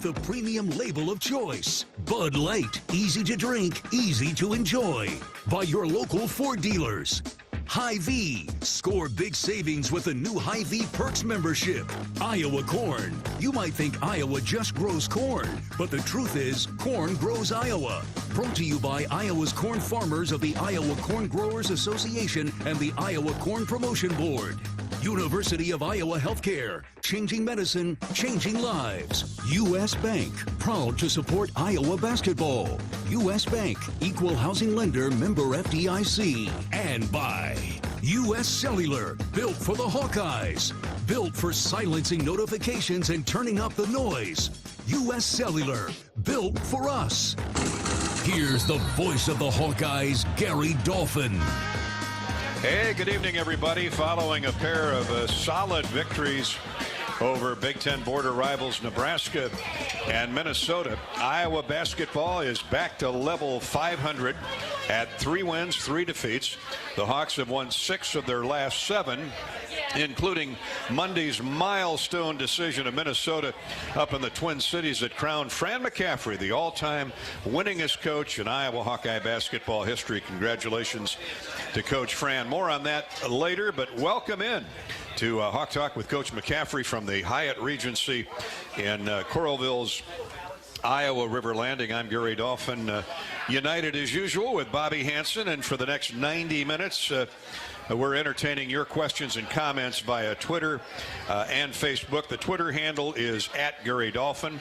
the premium label of choice. Bud Light, easy to drink, easy to enjoy. By your local Ford dealers. Hy-Vee, score big savings with the new Hy-Vee Perks membership. Iowa Corn, you might think Iowa just grows corn, but the truth is corn grows Iowa. Brought to you by Iowa's corn farmers of the Iowa Corn Growers Association and the Iowa Corn Promotion Board. University of Iowa Healthcare, changing medicine, changing lives. U.S. Bank, proud to support Iowa basketball. U.S. Bank, equal housing lender, member FDIC. And by U.S. Cellular, built for the Hawkeyes. Built for silencing notifications and turning up the noise. U.S. Cellular, built for us. Here's the voice of the Hawkeyes, Gary Dolphin. Hey, good evening, everybody. Following a pair of solid victories over Big Ten border rivals Nebraska and Minnesota, Iowa basketball is back to level 500 at 3 wins, 3 defeats. The Hawks have won 6 of their last 7, including Monday's milestone decision of Minnesota up in the Twin Cities that crowned Fran McCaffery the all-time winningest coach in Iowa Hawkeye basketball history. Congratulations to Coach Fran. More on that later, but welcome in to Hawk Talk with Coach McCaffery from the Hyatt Regency in Coralville's Iowa River Landing. I'm Gary Dolphin, united as usual with Bobby Hansen, and for the next 90 minutes we're entertaining your questions and comments via Twitter and Facebook. The Twitter handle is @GaryDolphin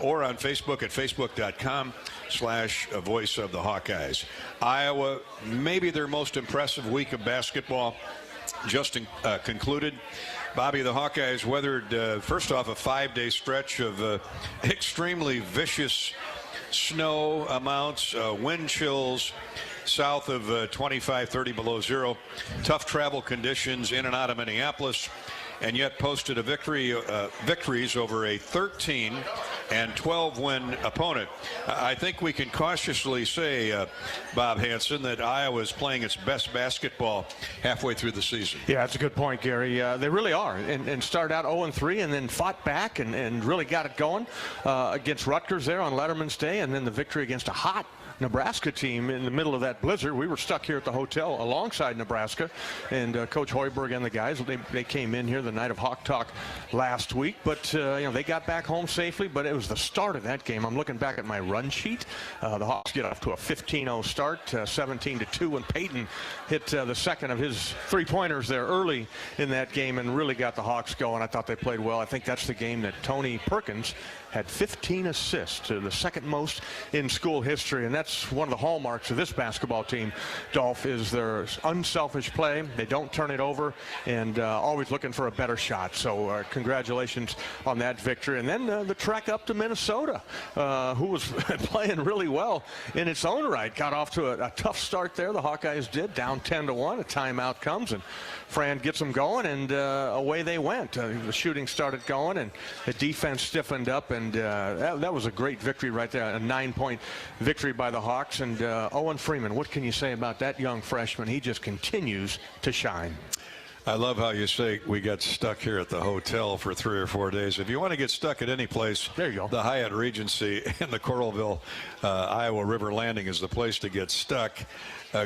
or on Facebook at facebook.com/Voice of the Hawkeyes. Iowa, maybe their most impressive week of basketball just concluded. Bobby, the Hawkeyes weathered, first off, a 5-day stretch of extremely vicious snow amounts, wind chills south of 25, 30 below zero, tough travel conditions in and out of Minneapolis, and yet posted a victories over a 13 and 12 win opponent. I think we can cautiously say, Bob Hansen, that Iowa is playing its best basketball halfway through the season. Yeah, that's a good point, Gary. They really are, and started out 0-3 and then fought back and really got it going against Rutgers there on Letterman's Day, and then the victory against a hot Nebraska team in the middle of that blizzard. We were stuck here at the hotel alongside Nebraska, and Coach Hoiberg and the guys, they came in here the night of Hawk Talk last week, but they got back home safely. But it was the start of that game. I'm looking back at my run sheet. The Hawks get off to a 15-0 start, 17-2, and Peyton hit the second of his three-pointers there early in that game and really got the Hawks going. I thought they played well. I think that's the game that Tony Perkins had 15 assists, to the second most in school history, and that's one of the hallmarks of this basketball team, Dolph, is their unselfish play. They don't turn it over, and always looking for a better shot. So congratulations on that victory. And then the trek up to Minnesota, who was playing really well in its own right. Got off to a tough start there, the Hawkeyes did, down 10-1. A timeout comes, and Fran gets them going, and away they went. The shooting started going, and the defense stiffened up, and that was a great victory right there, a 9-point victory by the Hawks. And Owen Freeman, what can you say about that young freshman? He just continues to shine. I love how you say we got stuck here at the hotel for 3 or 4 days. If you want to get stuck at any place, there you go. The Hyatt Regency in the Coralville, Iowa River Landing is the place to get stuck.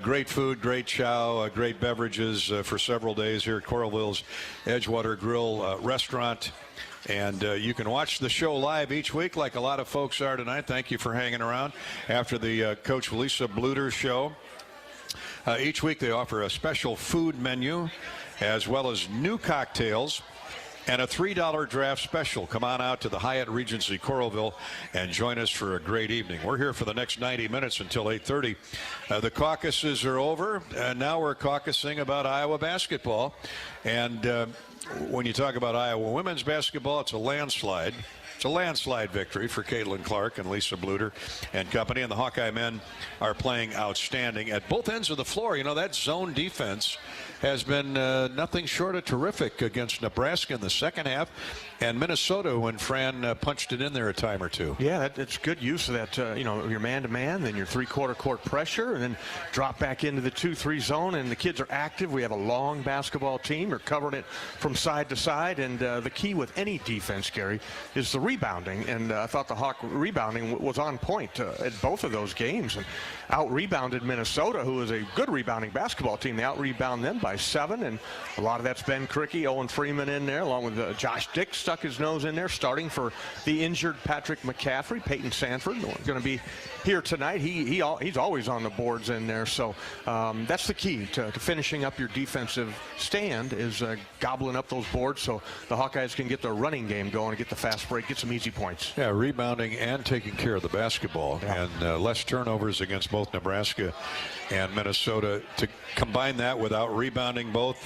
Great food, great chow, great beverages for several days here at Coralville's Edgewater Grill restaurant. And you can watch the show live each week like a lot of folks are tonight. Thank you for hanging around after the Coach Lisa Bluter show. Each week they offer a special food menu as well as new cocktails and a $3 draft special. Come on out to the Hyatt Regency Coralville and join us for a great evening. We're here for the next 90 minutes until 8:30. The caucuses are over, and now we're caucusing about Iowa basketball. And when you talk about Iowa women's basketball, it's a landslide. It's a landslide victory for Caitlin Clark and Lisa Bluter and company. And the Hawkeye men are playing outstanding at both ends of the floor. You know, that zone defense has been nothing short of terrific against Nebraska in the second half, and Minnesota when Fran punched it in there a time or two. Yeah, it's good use of that, your man-to-man, then your three-quarter court pressure, and then drop back into the 2-3 zone, and the kids are active. We have a long basketball team. They're covering it from side to side, and the key with any defense, Gary, is the rebounding, and I thought the Hawk rebounding was on point at both of those games, and out-rebounded Minnesota, who is a good rebounding basketball team. They out-rebound them by 7, and a lot of that's Ben Cricky, Owen Freeman in there, along with Josh Dix stuck his nose in there, starting for the injured Patrick McCaffery. Peyton Sanford going to be here tonight. He's always on the boards in there, so that's the key to finishing up your defensive stand, is gobbling up those boards so the Hawkeyes can get their running game going and get the fast break, get some easy points. Yeah, rebounding and taking care of the basketball, and less turnovers against both Nebraska and Minnesota. To combine that without rebounding both,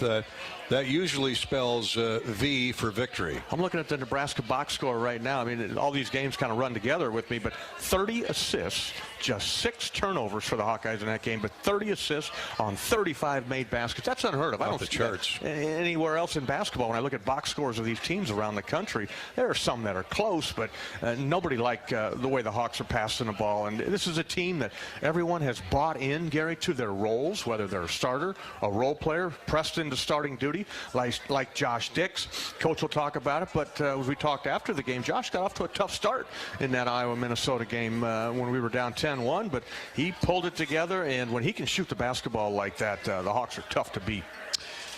that usually spells V for victory. I'm looking at the Nebraska box score right now. I mean, all these games kind of run together with me, but 30 assists, just 6 turnovers for the Hawkeyes in that game, but 30 assists on 35 made baskets. That's unheard of. I don't see that anywhere else in basketball. When I look at box scores of these teams around the country, there are some that are close, but nobody like the way the Hawks are passing the ball. And this is a team that everyone has bought in, Gary, to their roles, whether they're a starter, a role player, pressed into starting duty, like Josh Dix. Coach will talk about it, but as we talked after the game, Josh got off to a tough start in that Iowa-Minnesota game when we were down 10-1, but he pulled it together, and when he can shoot the basketball like that, the Hawks are tough to beat.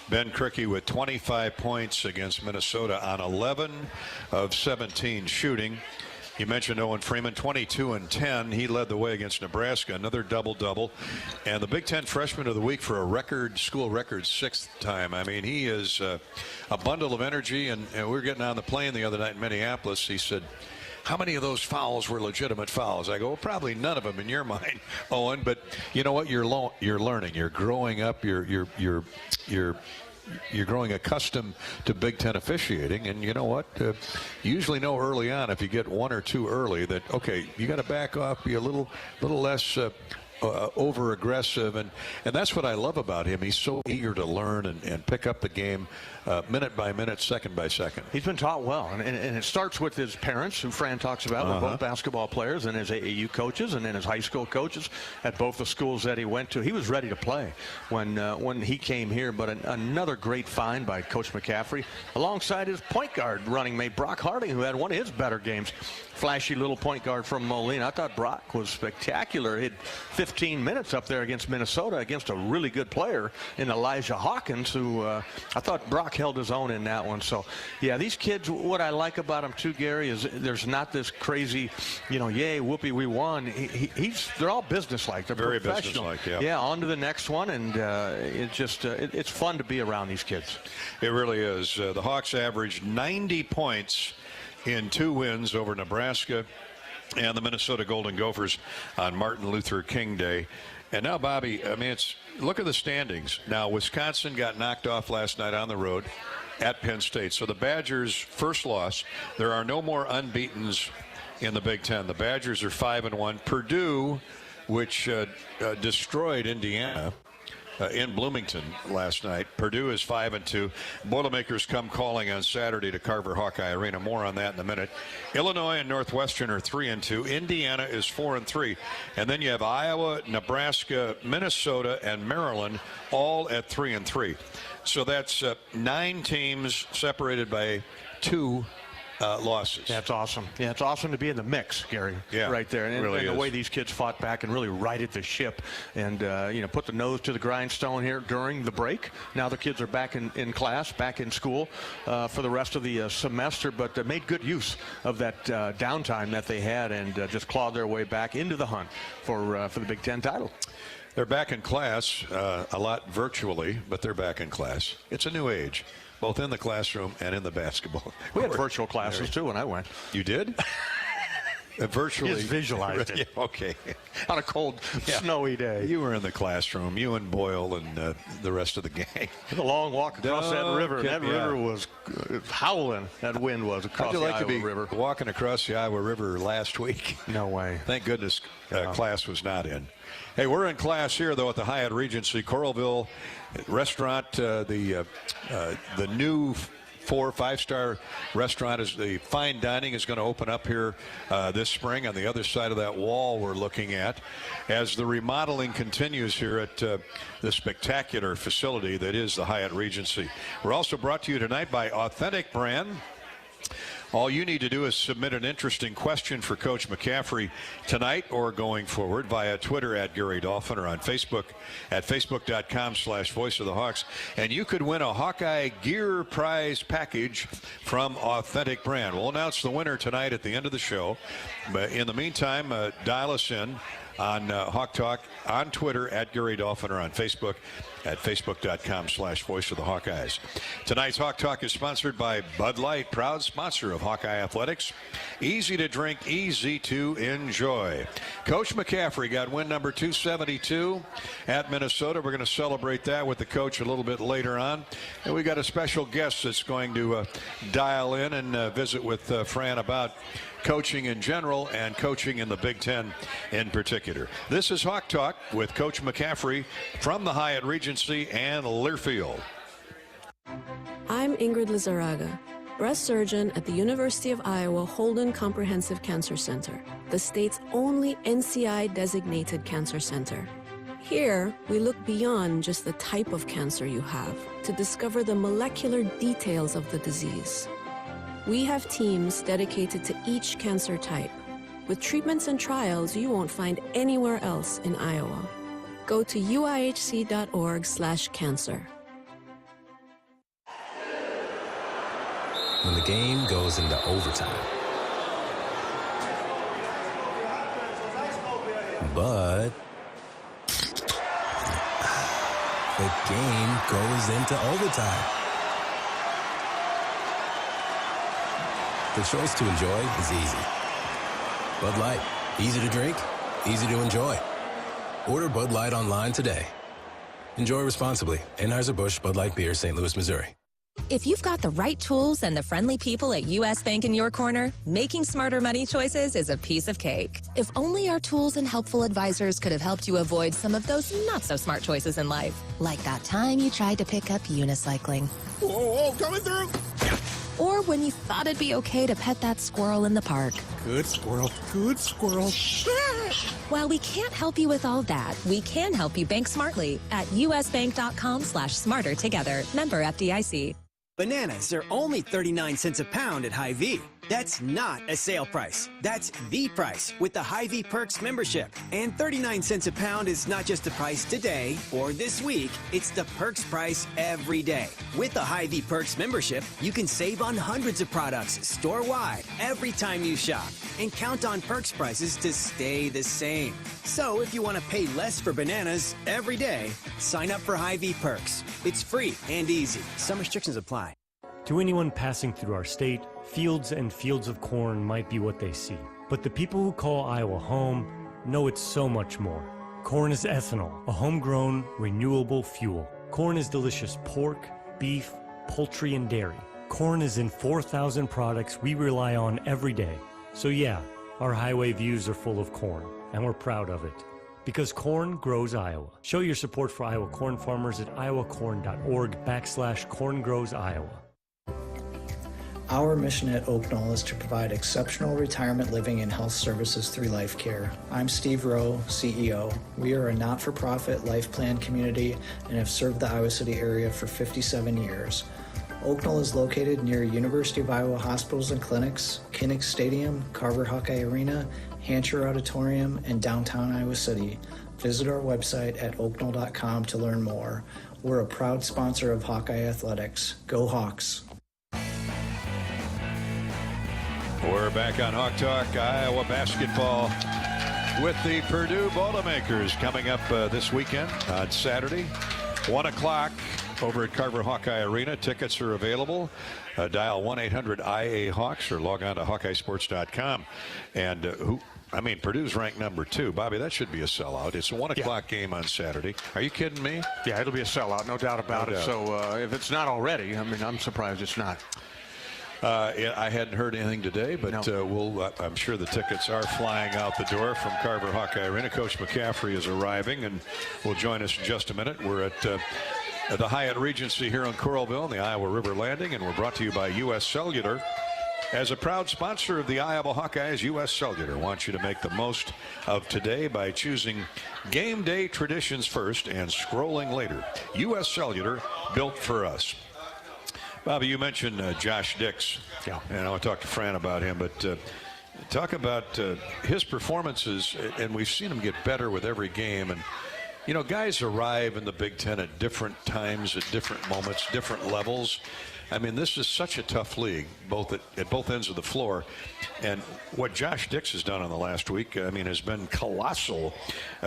Ben Cricky with 25 points against Minnesota on 11 of 17 shooting. You mentioned Owen Freeman, 22 and 10. He led the way against Nebraska, another double-double. And the Big Ten Freshman of the Week for a school record 6th time. I mean, he is a bundle of energy. And we were getting on the plane the other night in Minneapolis. He said, how many of those fouls were legitimate fouls? I go, well, probably none of them in your mind, Owen. But you know what? You're learning. You're growing up. You're growing accustomed to Big Ten officiating, and you know what? You usually know early on, if you get 1 or 2 early, that okay, you got to back off, be a little less over aggressive, and that's what I love about him. He's so eager to learn and pick up the game minute by minute, second by second. He's been taught well, and it starts with his parents, who Fran talks about. They're both basketball players, and his AAU coaches, and then his high school coaches at both the schools that he went to. He was ready to play when he came here, but another great find by Coach McCaffery, alongside his point guard running mate Brock Harding, who had one of his better games. Flashy little point guard from Moline. I thought Brock was spectacular. He had 15 minutes up there against Minnesota against a really good player in Elijah Hawkins, who I thought Brock held his own in that one. So, yeah, these kids, what I like about them too, Gary, is there's not this crazy, yay, whoopee, we won. They're all businesslike. They're very professional. Businesslike, yeah. Yeah, on to the next one, and it's fun to be around these kids. It really is. The Hawks averaged 90 points in 2 wins over Nebraska and the Minnesota Golden Gophers on Martin Luther King Day. And now, Bobby, I mean, look at the standings. Now, Wisconsin got knocked off last night on the road at Penn State. So the Badgers' first loss. There are no more unbeatens in the Big Ten. The Badgers are 5-1. Purdue, which destroyed Indiana in Bloomington last night. Purdue is 5-2. Boilermakers come calling on Saturday to Carver Hawkeye Arena. More on that in a minute. Illinois and Northwestern are 3-2. Indiana is 4-3. And then you have Iowa, Nebraska, Minnesota, and Maryland all at 3-3. So that's 9 teams separated by 2 losses. That's awesome. Yeah, it's awesome to be in the mix, Gary. Yeah, right there. And, really and the way these kids fought back and really righted the ship, and put the nose to the grindstone here during the break. Now the kids are back in class, back in school for the rest of the semester, but made good use of that downtime that they had, and just clawed their way back into the hunt for the Big Ten title. They're back in class, a lot virtually, but they're back in class. It's a new age, both in the classroom and in the basketball. We had virtual classes, too, when I went. You did? Virtually. Just visualized it. Yeah, okay. On a cold, snowy day. You were in the classroom, you and Boyle and the rest of the gang. The long walk across that river. That river was howling. That wind was across the Iowa River. How'd you like to be walking across the Iowa River last week? No way. Thank goodness class was not in. Hey, we're in class here, though, at the Hyatt Regency Coralville restaurant. The new 4-5-star restaurant is the fine dining is going to open up here this spring on the other side of that wall we're looking at as the remodeling continues here at the spectacular facility that is the Hyatt Regency. We're also brought to you tonight by Authentic Brand. All you need to do is submit an interesting question for Coach McCaffery tonight or going forward via Twitter at Gary Dolphin or on Facebook at facebook.com/Voice of the Hawks. And you could win a Hawkeye gear prize package from Authentic Brand. We'll announce the winner tonight at the end of the show. But in the meantime, dial us in on Hawk Talk on Twitter at Gary Dolphin or on Facebook at facebook.com/Voice of the Hawkeyes. Tonight's Hawk Talk is sponsored by Bud Light, proud sponsor of Hawkeye Athletics. Easy to drink, easy to enjoy. Coach McCaffery got win number 272 at Minnesota. We're going to celebrate that with the coach a little bit later on. And we got a special guest that's going to dial in and visit with Fran about coaching in general and coaching in the Big Ten in particular. This is Hawk Talk with Coach McCaffery from the Hyatt Regency and Learfield. I'm Ingrid Lizarraga, breast surgeon at the University of Iowa Holden Comprehensive Cancer Center, the state's only NCI-designated cancer center. Here, we look beyond just the type of cancer you have to discover the molecular details of the disease. We have teams dedicated to each cancer type, with treatments and trials you won't find anywhere else in Iowa. Go to uihc.org/cancer. When the game goes into overtime. But the game goes into overtime. The choice to enjoy is easy. Bud Light, easy to drink, easy to enjoy. Order Bud Light online today. Enjoy responsibly. Anheuser-Busch Bud Light Beer, St. Louis, Missouri. If you've got the right tools and the friendly people at U.S. Bank in your corner, making smarter money choices is a piece of cake. If only our tools and helpful advisors could have helped you avoid some of those not-so-smart choices in life. Like that time you tried to pick up unicycling. Whoa, coming through! Or when you thought it'd be okay to pet that squirrel in the park. Good squirrel, good squirrel. While we can't help you with all that, we can help you bank smartly at usbank.com/smarter together. Member FDIC. Bananas are only 39 cents a pound at Hy-Vee. That's not a sale price. That's the price with the Hy-Vee Perks membership. And 39 cents a pound is not just the price today or this week. It's the Perks price every day. With the Hy-Vee Perks membership, you can save on hundreds of products store-wide every time you shop. And count on Perks prices to stay the same. So if you want to pay less for bananas every day, sign up for Hy-Vee Perks. It's free and easy. Some restrictions apply. To anyone passing through our state, fields and fields of corn might be what they see. But the people who call Iowa home know it's so much more. Corn is ethanol, a homegrown, renewable fuel. Corn is delicious pork, beef, poultry, and dairy. Corn is in 4,000 products we rely on every day. So yeah, our highway views are full of corn, and we're proud of it. Because corn grows Iowa. Show your support for Iowa corn farmers at iowacorn.org/corngrowsiowa. Our mission at Oak Knoll is to provide exceptional retirement living and health services through Life Care. I'm Steve Rowe, CEO. We are a not-for-profit life plan community and have served the Iowa City area for 57 years. Oak Knoll is located near University of Iowa hospitals and clinics, Kinnick Stadium, Carver Hawkeye Arena, Hancher Auditorium, and downtown Iowa City. Visit our website at oakknoll.com to learn more. We're a proud sponsor of Hawkeye Athletics. Go Hawks! We're back on Hawk Talk, Iowa basketball with the Purdue Boilermakers coming up this weekend on Saturday, 1 o'clock over at Carver Hawkeye Arena. Tickets are available. Dial 1-800-IA-HAWKS or log on to HawkeyeSports.com. And Purdue's ranked number 2. Bobby, that should be a sellout. It's a 1 o'clock game on Saturday. Are you kidding me? Yeah, it'll be a sellout, no doubt about it. So if it's not already, I'm surprised it's not. I hadn't heard anything today, but no. I'm sure the tickets are flying out the door from Carver Hawkeye Arena. Coach McCaffery is arriving and will join us in just a minute. We're at the Hyatt Regency here on Coralville in the Iowa River Landing, and we're brought to you by U.S. Cellular. As a proud sponsor of the Iowa Hawkeyes, U.S. Cellular wants you to make the most of today by choosing game day traditions first and scrolling later. U.S. Cellular, built for us. Bobby, you mentioned Josh Dix. Yeah. And I want to talk to Fran about him, but talk about his performances, and we've seen him get better with every game. And, you know, guys arrive in the Big Ten at different times, at different moments, different levels. I mean, this is such a tough league, at both ends of the floor. And what Josh Dix has done in the last week, I mean, has been colossal.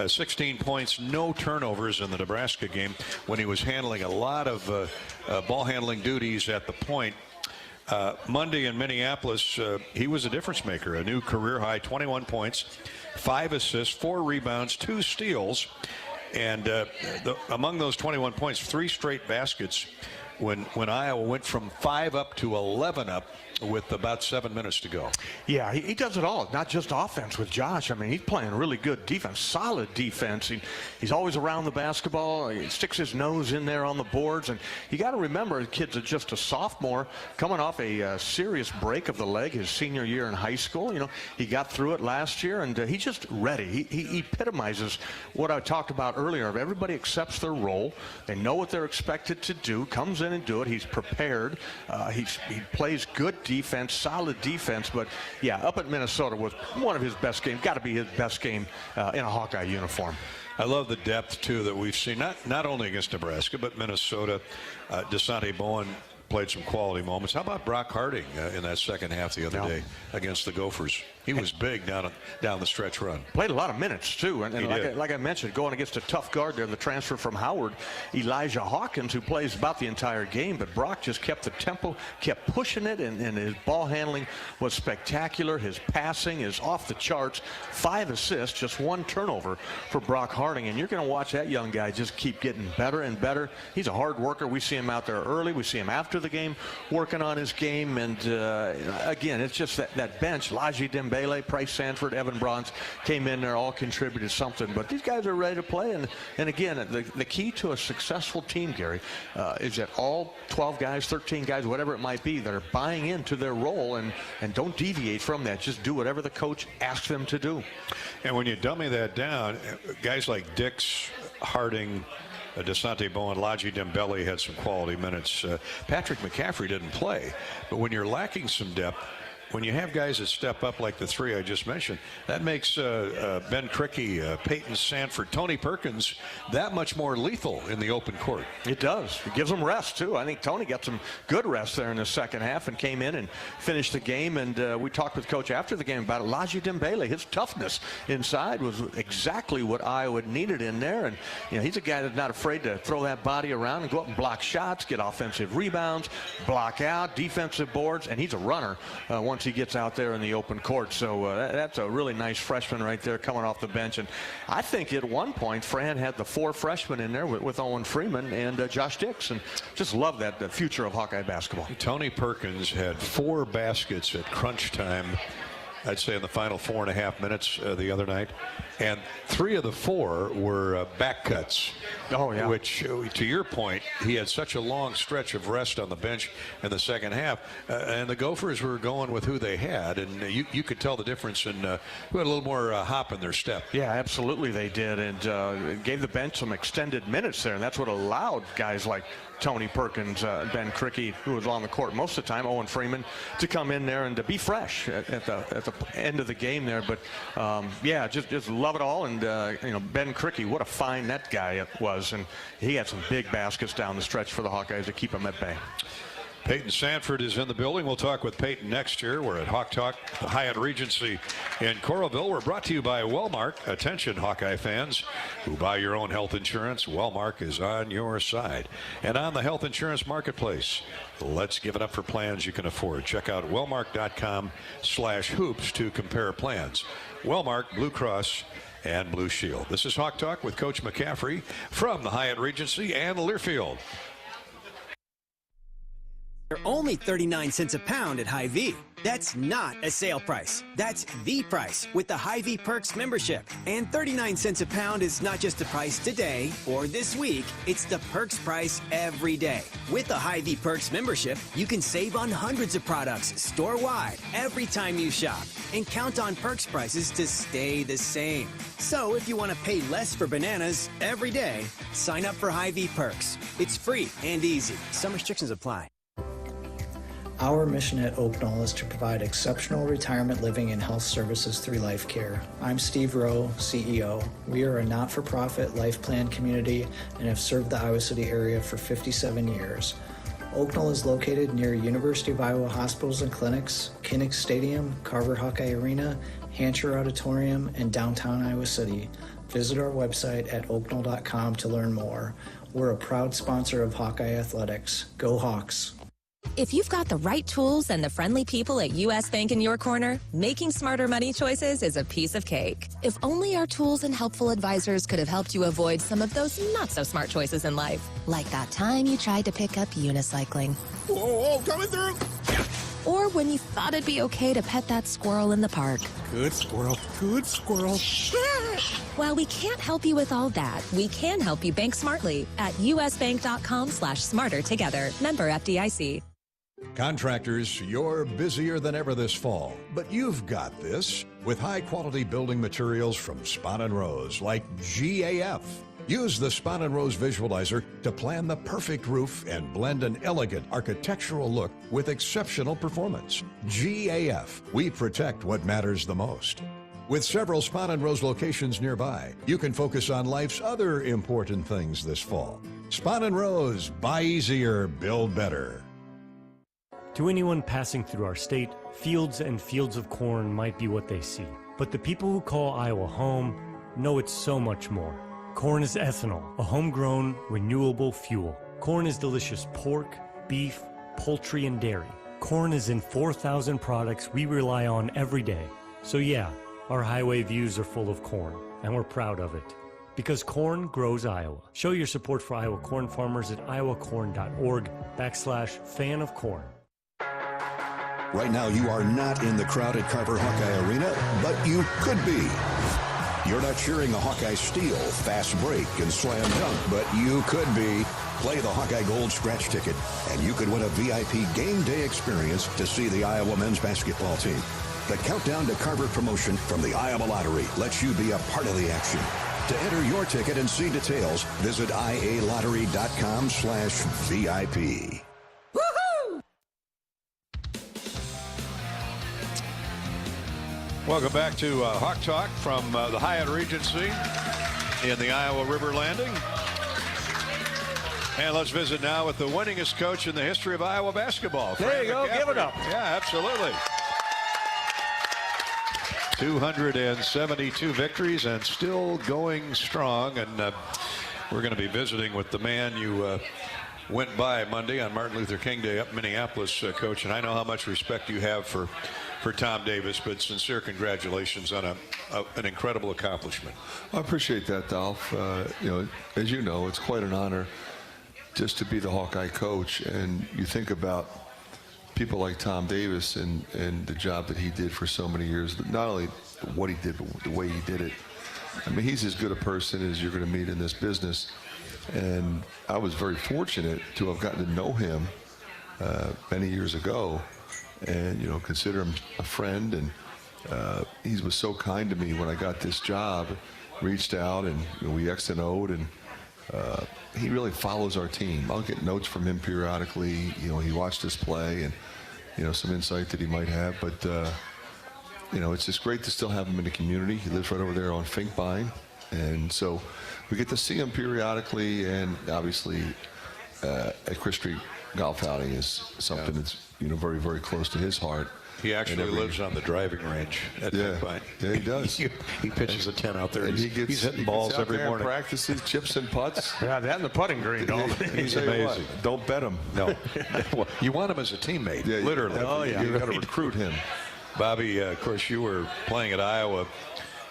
16 points, no turnovers in the Nebraska game when he was handling a lot of ball handling duties at the point. Monday in Minneapolis, he was a difference maker, a new career high, 21 points, 5 assists, 4 rebounds, 2 steals. And among those 21 points, 3 straight baskets when Iowa went from 5 up to 11 up with about 7 minutes to go. Yeah, he does it all, not just offense with Josh. I mean, he's playing really good defense, solid defense. He's always around the basketball. He sticks his nose in there on the boards. And you got to remember, the kid's just a sophomore coming off a serious break of the leg his senior year in high school. You know, he got through it last year, and he's just ready. He epitomizes what I talked about earlier. Everybody accepts their role. They know what they're expected to do, comes in and do it. He's prepared. He plays good defense, solid defense. But yeah, up at Minnesota was one of his best games, got to be his best game in a Hawkeye uniform. I love the depth too that we've seen, not only against Nebraska but Minnesota. Desante Bowen played some quality moments. How about Brock Harding in that second half the other day against the Gophers? He was big down the stretch run. Played a lot of minutes, too. And like I mentioned, going against a tough guard there, the transfer from Howard, Elijah Hawkins, who plays about the entire game. But Brock just kept the tempo, kept pushing it, and his ball handling was spectacular. His passing is off the charts. 5 assists, just 1 turnover for Brock Harding. And you're going to watch that young guy just keep getting better and better. He's a hard worker. We see him out there early. We see him after the game working on his game. And, again, it's just that bench. Laji Dembele, Price Sanford, Evan Bronze came in there, all contributed something. But these guys are ready to play. And again, the key to a successful team, Gary, is that all 12 guys, 13 guys, whatever it might be, that are buying into their role and don't deviate from that. Just do whatever the coach asks them to do. And when you dummy that down, guys like Dix, Harding, Desante Bowen, Laji Dembele had some quality minutes. Patrick McCaffery didn't play. But when you're lacking some depth, when you have guys that step up like the 3 I just mentioned, that makes Ben Crickey, Peyton Sanford, Tony Perkins that much more lethal in the open court. It does. It gives them rest, too. I think Tony got some good rest there in the second half and came in and finished the game. And we talked with Coach after the game about it. Laji Dembele, his toughness inside was exactly what Iowa needed in there. And, you know, he's a guy that's not afraid to throw that body around and go up and block shots, get offensive rebounds, block out, defensive boards, and he's a runner once he gets out there in the open court. So that's a really nice freshman right there coming off the bench. And I think at one point Fran had the 4 freshmen in there with Owen Freeman and Josh Dix, and just love that, the future of Hawkeye basketball. Tony Perkins had 4 baskets at crunch time, I'd say in the final 4.5 minutes the other night, and 3 of the 4 were back cuts. Oh, yeah. Which, to your point, he had such a long stretch of rest on the bench in the second half, and the Gophers were going with who they had, and you could tell the difference in who had a little more hop in their step. Yeah, absolutely they did, and gave the bench some extended minutes there, and that's what allowed guys like Tony Perkins, Ben Crickey, who was on the court most of the time, Owen Freeman, to come in there and to be fresh at the end of the game there. But yeah, just love it all. And you know, Ben Crickey, what a fine net guy it was, and he had some big baskets down the stretch for the Hawkeyes to keep them at bay. Peyton Sanford is in the building. We'll talk with Peyton next year. We're at Hawk Talk, the Hyatt Regency in Coralville. We're brought to you by Wellmark. Attention, Hawkeye fans who buy your own health insurance. Wellmark is on your side. And on the health insurance marketplace, let's give it up for plans you can afford. Check out wellmark.com/hoops to compare plans. Wellmark, Blue Cross, and Blue Shield. This is Hawk Talk with Coach McCaffery from the Hyatt Regency and Learfield. They're only 39 cents a pound at Hy-Vee. That's not a sale price. That's the price with the Hy-Vee Perks membership. And 39 cents a pound is not just the price today or this week. It's the Perks price every day. With the Hy-Vee Perks membership, you can save on hundreds of products store-wide every time you shop and count on Perks prices to stay the same. So if you want to pay less for bananas every day, sign up for Hy-Vee Perks. It's free and easy. Some restrictions apply. Our mission at Oak Knoll is to provide exceptional retirement living and health services through life care. I'm Steve Rowe, CEO. We are a not-for-profit life plan community and have served the Iowa City area for 57 years. Oak Knoll is located near University of Iowa hospitals and clinics, Kinnick Stadium, Carver Hawkeye Arena, Hancher Auditorium, and downtown Iowa City. Visit our website at oakknoll.com to learn more. We're a proud sponsor of Hawkeye Athletics. Go Hawks! If you've got the right tools and the friendly people at U.S. Bank in your corner, making smarter money choices is a piece of cake. If only our tools and helpful advisors could have helped you avoid some of those not-so-smart choices in life. Like that time you tried to pick up unicycling. Whoa, coming through! Or when you thought it'd be okay to pet that squirrel in the park. Good squirrel, good squirrel. While we can't help you with all that, we can help you bank smartly at usbank.com/smarter together. Member FDIC. Contractors, you're busier than ever this fall, but you've got this with high-quality building materials from Spahn & Rose, like GAF. Use the Spahn & Rose Visualizer to plan the perfect roof and blend an elegant architectural look with exceptional performance. GAF, we protect what matters the most. With several Spahn & Rose locations nearby, you can focus on life's other important things this fall. Spahn & Rose, buy easier, build better. To anyone passing through our state, fields and fields of corn might be what they see. But the people who call Iowa home know it's so much more. Corn is ethanol, a homegrown, renewable fuel. Corn is delicious pork, beef, poultry, and dairy. Corn is in 4,000 products we rely on every day. So yeah, our highway views are full of corn, and we're proud of it. Because corn grows Iowa. Show your support for Iowa corn farmers at iowacorn.org/fan of corn. Right now, you are not in the crowded Carver Hawkeye Arena, but you could be. You're not cheering a Hawkeye steal, fast break, and slam dunk, but you could be. Play the Hawkeye Gold scratch ticket, and you could win a VIP game day experience to see the Iowa men's basketball team. The Countdown to Carver promotion from the Iowa Lottery lets you be a part of the action. To enter your ticket and see details, visit ialottery.com/VIP. Welcome back to Hawk Talk from the Hyatt Regency in the Iowa River Landing. And let's visit now with the winningest coach in the history of Iowa basketball. There you go. McCaffery. Give it up. Yeah, absolutely. 272 victories and still going strong. And we're going to be visiting with the man you went by Monday on Martin Luther King Day up in Minneapolis, Coach. And I know how much respect you have for Tom Davis, but sincere congratulations on an incredible accomplishment. I appreciate that, Dolph. As you know, it's quite an honor just to be the Hawkeye coach. And you think about people like Tom Davis and the job that he did for so many years, not only what he did, but the way he did it. I mean, he's as good a person as you're going to meet in this business. And I was very fortunate to have gotten to know him many years ago. And, consider him a friend. And he was so kind to me when I got this job, reached out, and we X'd and O'd. And he really follows our team. I'll get notes from him periodically. He watched us play and, some insight that he might have. But, it's just great to still have him in the community. He lives right over there on Finkbine. And so we get to see him periodically. And obviously, at Chris Street golf outing is something that's, very, very close to his heart. He actually lives on the driving range at Finkbine. Yeah, he does. He pitches a 10 out there. And he's hitting balls every morning. Practices chips and putts. Yeah, that and the putting green, Dolph. He's amazing. Don't bet him. No. You want him as a teammate, literally. Oh, yeah. You got to recruit him. Bobby, of course, you were playing at Iowa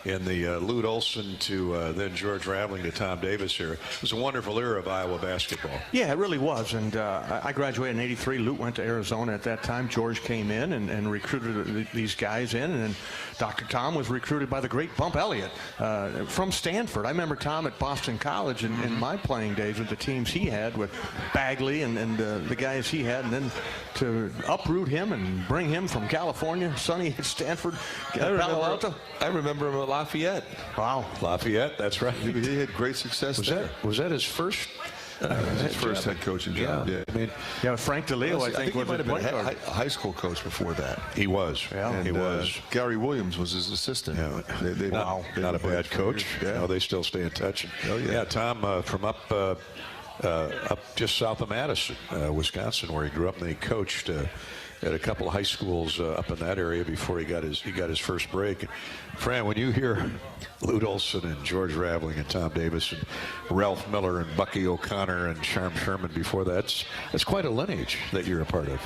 in the Lute Olson to then George Raveling to Tom Davis here. It was a wonderful era of Iowa basketball. Yeah, it really was. And I graduated in '83. Lute went to Arizona at that time. George came in and recruited these guys in. And then Dr. Tom was recruited by the great Bump Elliott from Stanford. I remember Tom at Boston College in my playing days with the teams he had with Bagley and the guys he had. And then to uproot him and bring him from California, sunny at Stanford, Palo Alto. I remember him at Lafayette. Wow. Lafayette, that's right. He had great success there. Was that his first His first head coaching job. Yeah. I mean, Frank DeLeo, I think he was might have been a a high school coach before that. he was. Yeah. And, He was. Gary Williams was his assistant. Yeah, not a bad coach. Yeah. No, they still stay in touch. Oh, yeah. Tom from up just south of Madison, Wisconsin, where he grew up, and he coached at a couple of high schools up in that area before he got his first break. Fran, when you hear Lute Olson and George Raveling and Tom Davis and Ralph Miller and Bucky O'Connor and Sharm Sherman before that, that's quite a lineage that you're a part of.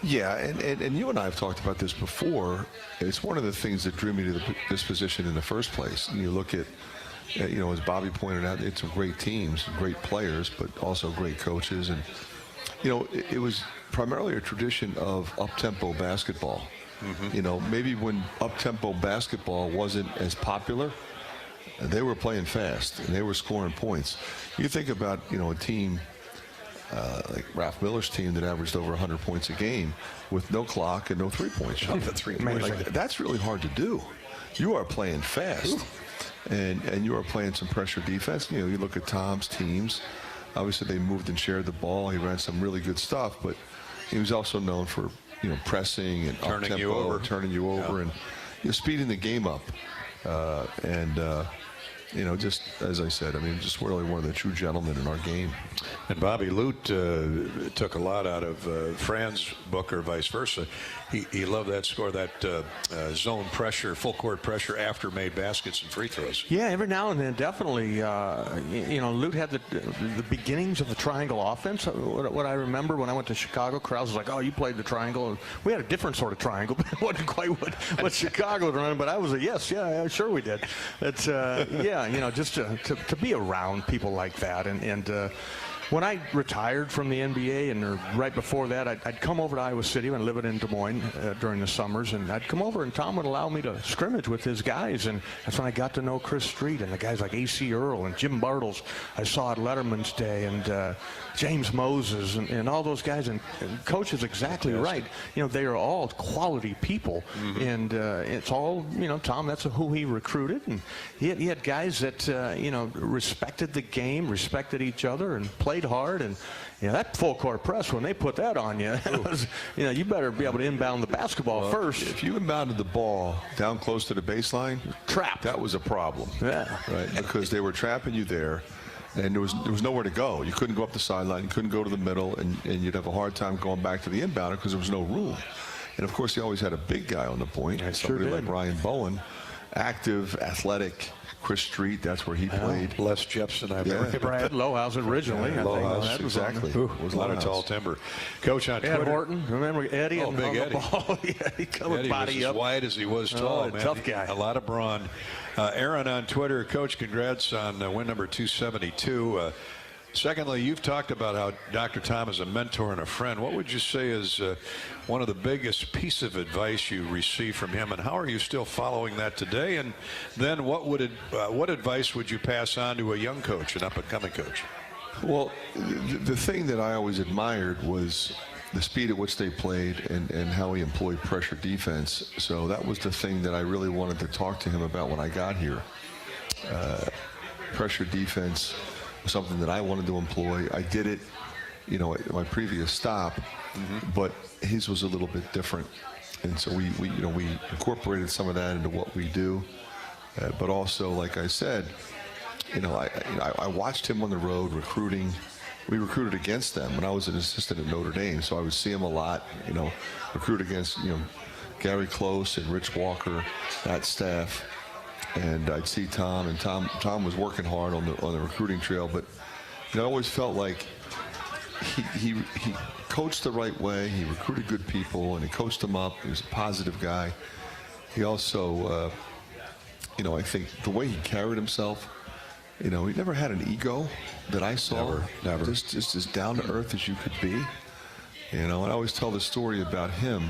Yeah, and you and I have talked about this before. It's one of the things that drew me to this position in the first place. And you look at, as Bobby pointed out, it's great teams, great players, but also great coaches. And, it was primarily a tradition of up-tempo basketball. Maybe when up-tempo basketball wasn't as popular, they were playing fast and they were scoring points. You think about, a team like Ralph Miller's team that averaged over 100 points a game with no clock and no three-point shot. That's really hard to do. You are playing fast, and you are playing some pressure defense. You look at Tom's teams. Obviously, they moved and shared the ball. He ran some really good stuff, but he was also known for pressing and turning you over, and speeding the game up. Just as I said, just really one of the true gentlemen in our game. And Bobby Lute took a lot out of Fran's book, or vice versa. He loved that score, that zone pressure, full court pressure after made baskets and free throws. Yeah, every now and then, definitely. Lute had the beginnings of the triangle offense. What I remember when I went to Chicago, crowds was like, "Oh, you played the triangle." And we had a different sort of triangle, but it wasn't quite what Chicago was running. But I was yeah, sure we did. It's just to be around people like that, and when I retired from the NBA, and right before that, I'd come over to Iowa City when I lived in Des Moines during the summers, and I'd come over, and Tom would allow me to scrimmage with his guys, and that's when I got to know Chris Street and the guys like A.C. Earl and Jim Bartles. I saw at Letterman's Day, and James Moses, and all those guys. And Coach is exactly right. They are all quality people, and it's all, Tom, that's who he recruited, and he had guys that, respected the game, respected each other, and played hard. And that full court press, when they put that on you, you better be able to inbound the basketball first. If you inbounded the ball down close to the baseline, trap, that was a problem. Yeah, right, because they were trapping you there, and there was nowhere to go. You couldn't go up the sideline, you couldn't go to the middle, and you'd have a hard time going back to the inbounder because there was no room. And of course, he always had a big guy on the point, somebody like Ryan Bowen, active, athletic. Chris Street, that's where he played. Les Jepson, I remember. Brad Lohaus originally. Lohaus, exactly. Was a lot of tall timber. Coach on Twitter. Ed Horton, remember Eddie? Oh, big Eddie. He come with Eddie body was up. as wide as he was tall, man. Tough guy. A lot of brawn. Aaron on Twitter, Coach, congrats on win number 272. Secondly, you've talked about how Dr. Tom is a mentor and a friend. What would you say is one of the biggest piece of advice you received from him, and how are you still following that today? And then what advice would you pass on to a young coach, an up-and-coming coach? Well, the thing that I always admired was the speed at which they played and how he employed pressure defense. So that was the thing that I really wanted to talk to him about when I got here. Pressure defense was something that I wanted to employ. I did it, at my previous stop, but his was a little bit different. And so we incorporated some of that into what we do. But also, like I said, I watched him on the road recruiting. We recruited against them when I was an assistant at Notre Dame, so I would see him a lot, recruit against, Gary Close and Rich Walker, that staff. And I'd see Tom, and Tom was working hard on the recruiting trail, but I always felt like he coached the right way. He recruited good people, and he coached them up. He was a positive guy. He also, I think the way he carried himself, he never had an ego that I saw. Never. Just as down to earth as you could be. And I always tell the story about him.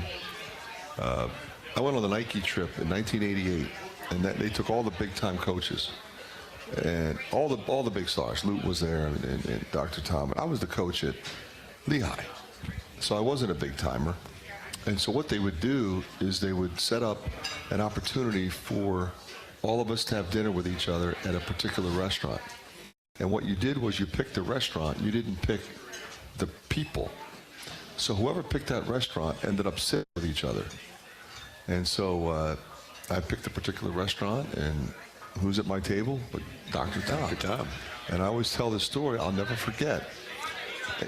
I went on the Nike trip in 1988. And they took all the big-time coaches and all the big stars. Lute was there, and Dr. Tom. And I was the coach at Lehigh, so I wasn't a big-timer. And so what they would do is they would set up an opportunity for all of us to have dinner with each other at a particular restaurant. And what you did was you picked the restaurant. You didn't pick the people. So whoever picked that restaurant ended up sitting with each other. And so I picked a particular restaurant, and who's at my table? But Dr. Tom. Dr. Tom. And I always tell this story, I'll never forget.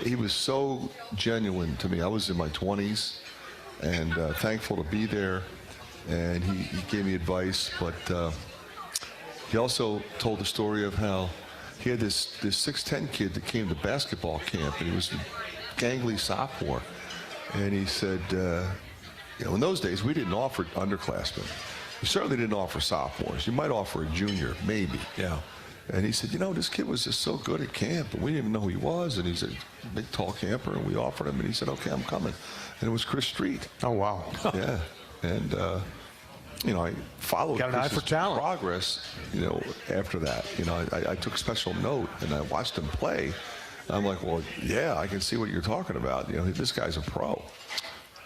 He was so genuine to me. I was in my 20s and thankful to be there. And he gave me advice, but he also told the story of how he had this 6'10" kid that came to basketball camp, and he was a gangly sophomore. And he said, you know, in those days, we didn't offer underclassmen. We certainly didn't offer sophomores. You might offer a junior, maybe. Yeah. And he said, you know, this kid was just so good at camp, and we didn't even know who he was. And he's a big, tall camper, and we offered him, and he said, okay, I'm coming. And it was Chris Street. Oh, wow. Yeah. And, you know, I followed Got an eye for talent. progress, you know, after that. You know, I took special note, and I watched him play. I'm like, well, yeah, I can see what you're talking about. You know, this guy's a pro.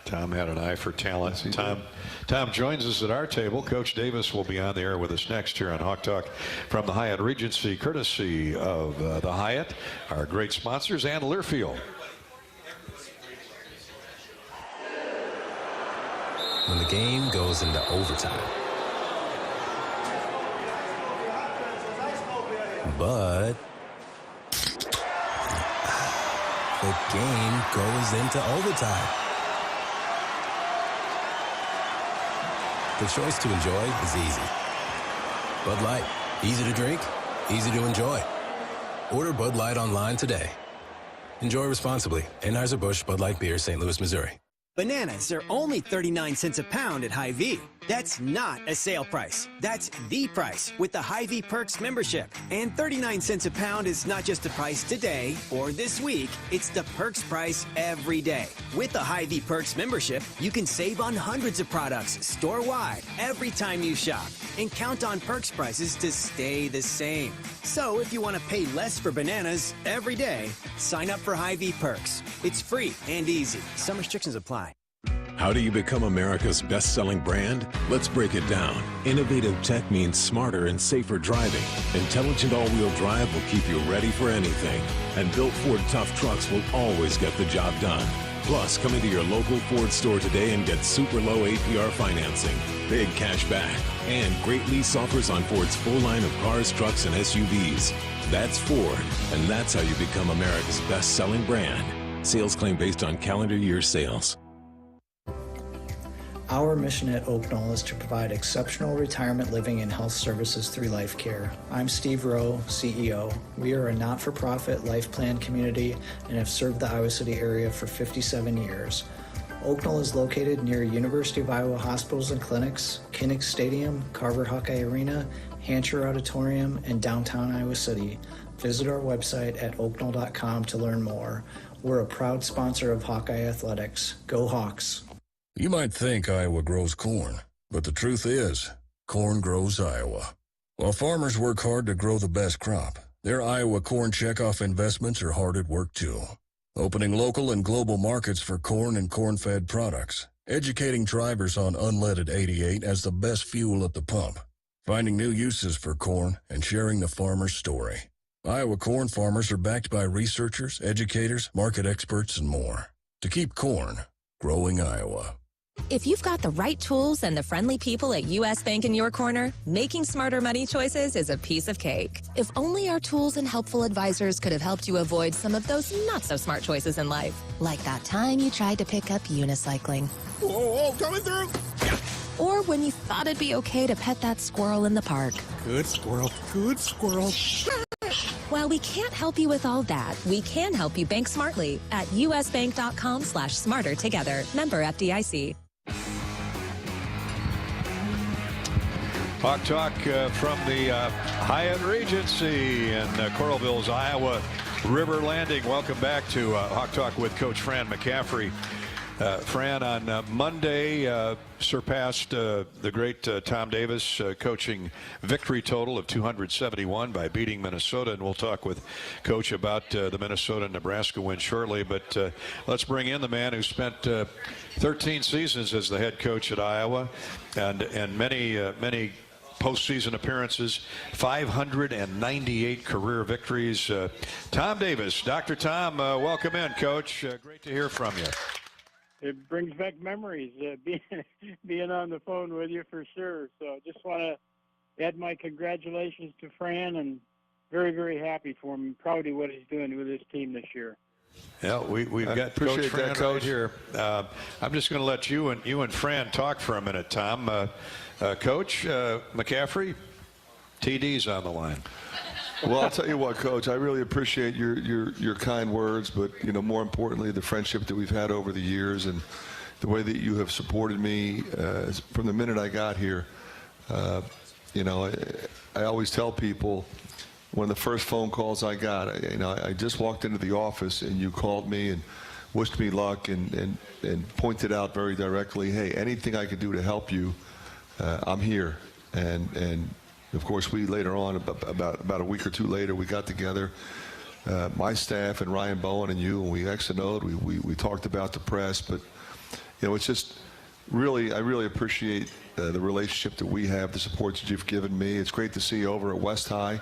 Tom had an eye for talent. Tom joins us at our table. Coach Davis will be on the air with us next here on Hawk Talk from the Hyatt Regency, courtesy of the Hyatt, our great sponsors, and Learfield. When the game goes into overtime. But the game goes into overtime. The choice to enjoy is easy. Bud Light, easy to drink, easy to enjoy. Order Bud Light online today. Enjoy responsibly. Anheuser-Busch Bud Light Beer, St. Louis, Missouri. Bananas are only 39 cents a pound at Hy-Vee. That's not a sale price. That's the price with the Hy-Vee Perks membership. And 39 cents a pound is not just the price today or this week. It's the Perks price every day. With the Hy-Vee Perks membership, you can save on hundreds of products store-wide every time you shop. And count on Perks prices to stay the same. So if you want to pay less for bananas every day, sign up for Hy-Vee Perks. It's free and easy. Some restrictions apply. How do you become America's best-selling brand? Let's break it down. Innovative tech means smarter and safer driving. Intelligent all-wheel drive will keep you ready for anything. And built Ford tough trucks will always get the job done. Plus, come into your local Ford store today and get super low APR financing, big cash back, and great lease offers on Ford's full line of cars, trucks, and SUVs. That's Ford, and that's how you become America's best-selling brand. Sales claim based on calendar year sales. Our mission at Oak Knoll is to provide exceptional retirement living and health services through life care. I'm Steve Rowe, CEO. We are a not-for-profit life plan community and have served the Iowa City area for 57 years. Oak Knoll is located near University of Iowa hospitals and clinics, Kinnick Stadium, Carver Hawkeye Arena, Hancher Auditorium, and downtown Iowa City. Visit our website at oakknoll.com to learn more. We're a proud sponsor of Hawkeye Athletics. Go Hawks! You might think Iowa grows corn, but the truth is, corn grows Iowa. While farmers work hard to grow the best crop, their Iowa corn checkoff investments are hard at work too. Opening local and global markets for corn and corn-fed products, educating drivers on unleaded 88 as the best fuel at the pump, finding new uses for corn, and sharing the farmer's story. Iowa corn farmers are backed by researchers, educators, market experts, and more. To keep corn growing Iowa. If you've got the right tools and the friendly people at U.S. Bank in your corner, making smarter money choices is a piece of cake. If only our tools and helpful advisors could have helped you avoid some of those not-so-smart choices in life. Like that time you tried to pick up unicycling. Oh, coming through! Or when you thought it'd be okay to pet that squirrel in the park. Good squirrel, good squirrel. While we can't help you with all that, we can help you bank smartly at usbank.com/smarter together. Member FDIC. Hawk Talk from the Hyatt Regency in Coralville's Iowa River Landing. Welcome back to Hawk Talk with Coach Fran McCaffery. Fran, on Monday, surpassed the great Tom Davis coaching victory total of 271 by beating Minnesota. And we'll talk with Coach about the Minnesota-Nebraska win shortly. But let's bring in the man who spent 13 seasons as the head coach at Iowa and many postseason appearances, 598 career victories. Tom Davis, Dr. Tom, welcome in, Coach. Great to hear from you. It brings back memories, being on the phone with you for sure. So just want to add my congratulations to Fran, and very, very happy for him. Proud of what he's doing with his team this year. Yeah, we've got Coach Fran right here. I'm just going to let you and Fran talk for a minute, Tom. Coach McCaffery, TD's on the line. Well, I'll tell you what, Coach, I really appreciate your kind words, but more importantly, the friendship that we've had over the years and the way that you have supported me from the minute I got here. I always tell people, one of the first phone calls I got, I just walked into the office and you called me and wished me luck and pointed out very directly, hey, anything I could do to help you, I'm here. And of course, we later on, about a week or two later, we got together, my staff and Ryan Bowen and you, and we X'd and O'd. We talked about the press, but it's just really, I really appreciate the relationship that we have, the support that you've given me. It's great to see you over at West High.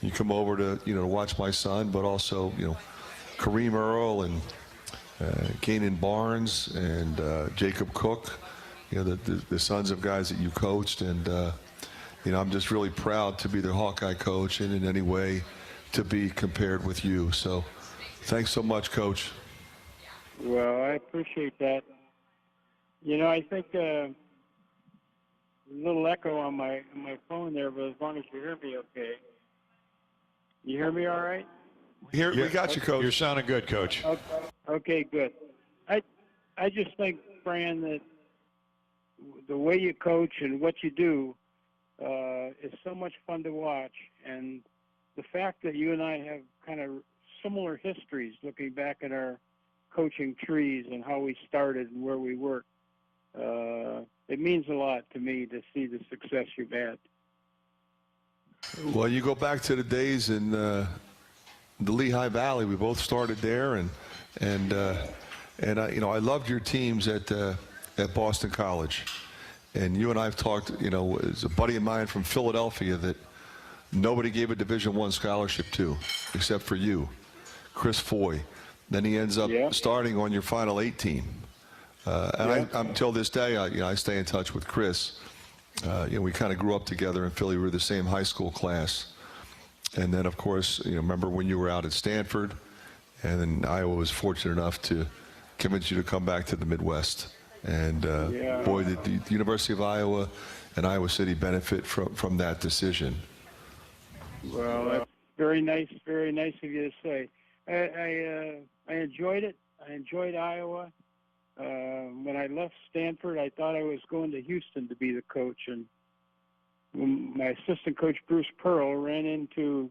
You come over to watch my son, but also Kareem Earl and Kanan Barnes and Jacob Cook, the sons of guys that you coached, and I'm just really proud to be the Hawkeye coach and in any way to be compared with you. So thanks so much, Coach. Well, I appreciate that. I think a little echo on my phone there, but as long as you hear me okay. You hear me all right? We got you, Coach. You're sounding good, Coach. Okay, good. I just think, Fran, that the way you coach and what you do is so much fun to watch. And the fact that you and I have kind of similar histories, looking back at our coaching trees and how we started and where we worked, it means a lot to me to see the success you've had. Well, you go back to the days in the Lehigh Valley. We both started there, and I loved your teams at Boston College. And you and I have talked. There's a buddy of mine from Philadelphia that nobody gave a Division I scholarship to, except for you, Chris Foy. Then he ends up starting on your Final 8 team. And until this day, I stay in touch with Chris. We kind of grew up together in Philly. We were the same high school class. And then, of course, remember when you were out at Stanford, and then Iowa was fortunate enough to convince you to come back to the Midwest. And boy, did the University of Iowa and Iowa City benefit from that decision. Well, that's very nice of you to say. I enjoyed it. I enjoyed Iowa. When I left Stanford, I thought I was going to Houston to be the coach, and when my assistant coach, Bruce Pearl, ran into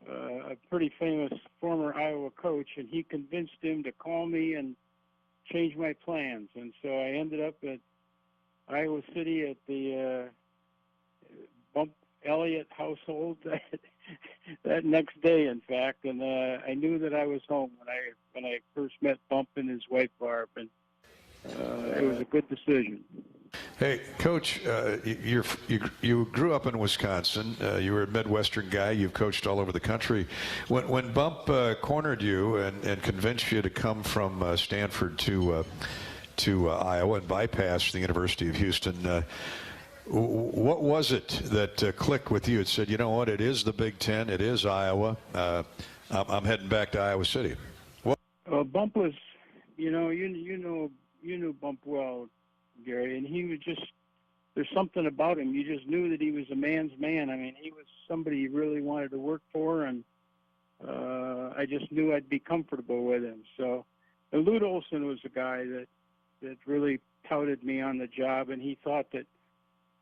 a pretty famous former Iowa coach, and he convinced him to call me and change my plans. And so I ended up at Iowa City at the Bump Elliott household that next day, in fact, and I knew that I was home when I first met Bump and his wife Barb, and it was a good decision. Hey, Coach, you grew up in Wisconsin. You were a Midwestern guy. You've coached all over the country. When Bump cornered you and convinced you to come from Stanford to Iowa and bypass the University of Houston, what was it that clicked with you? It said, you know what, it is the Big Ten, it is Iowa. I'm heading back to Iowa City. Bump was, you knew Bump well, Gary, and he was just, there's something about him. You just knew that he was a man's man. I mean, he was somebody you really wanted to work for, and I just knew I'd be comfortable with him. So, and Lute Olson was a guy that really touted me on the job, and he thought that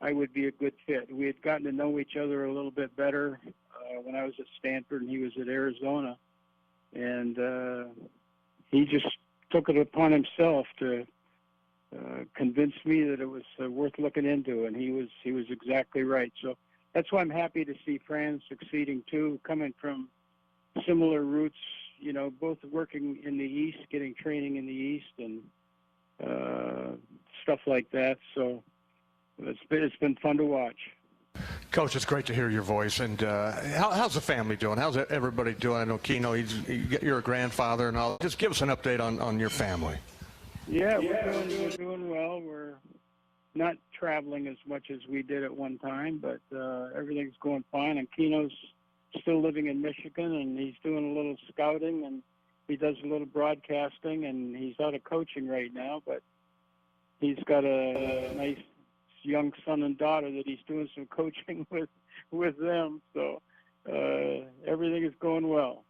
I would be a good fit. We had gotten to know each other a little bit better when I was at Stanford and he was at Arizona, and he just took it upon himself to convince me that it was worth looking into, and he was exactly right. So that's why I'm happy to see Fran succeeding too, coming from similar roots, both working in the East, getting training in the East, and stuff like that. So it's been fun to watch. Coach, it's great to hear your voice. And how's the family doing? How's everybody doing? I know Keno, you're a grandfather and all. Just give us an update on your family. Yeah, we're doing well. We're not traveling as much as we did at one time, but everything's going fine. And Keno's still living in Michigan, and he's doing a little scouting, and he does a little broadcasting, and he's out of coaching right now, but he's got a nice young son and daughter that he's doing some coaching with them. So everything is going well.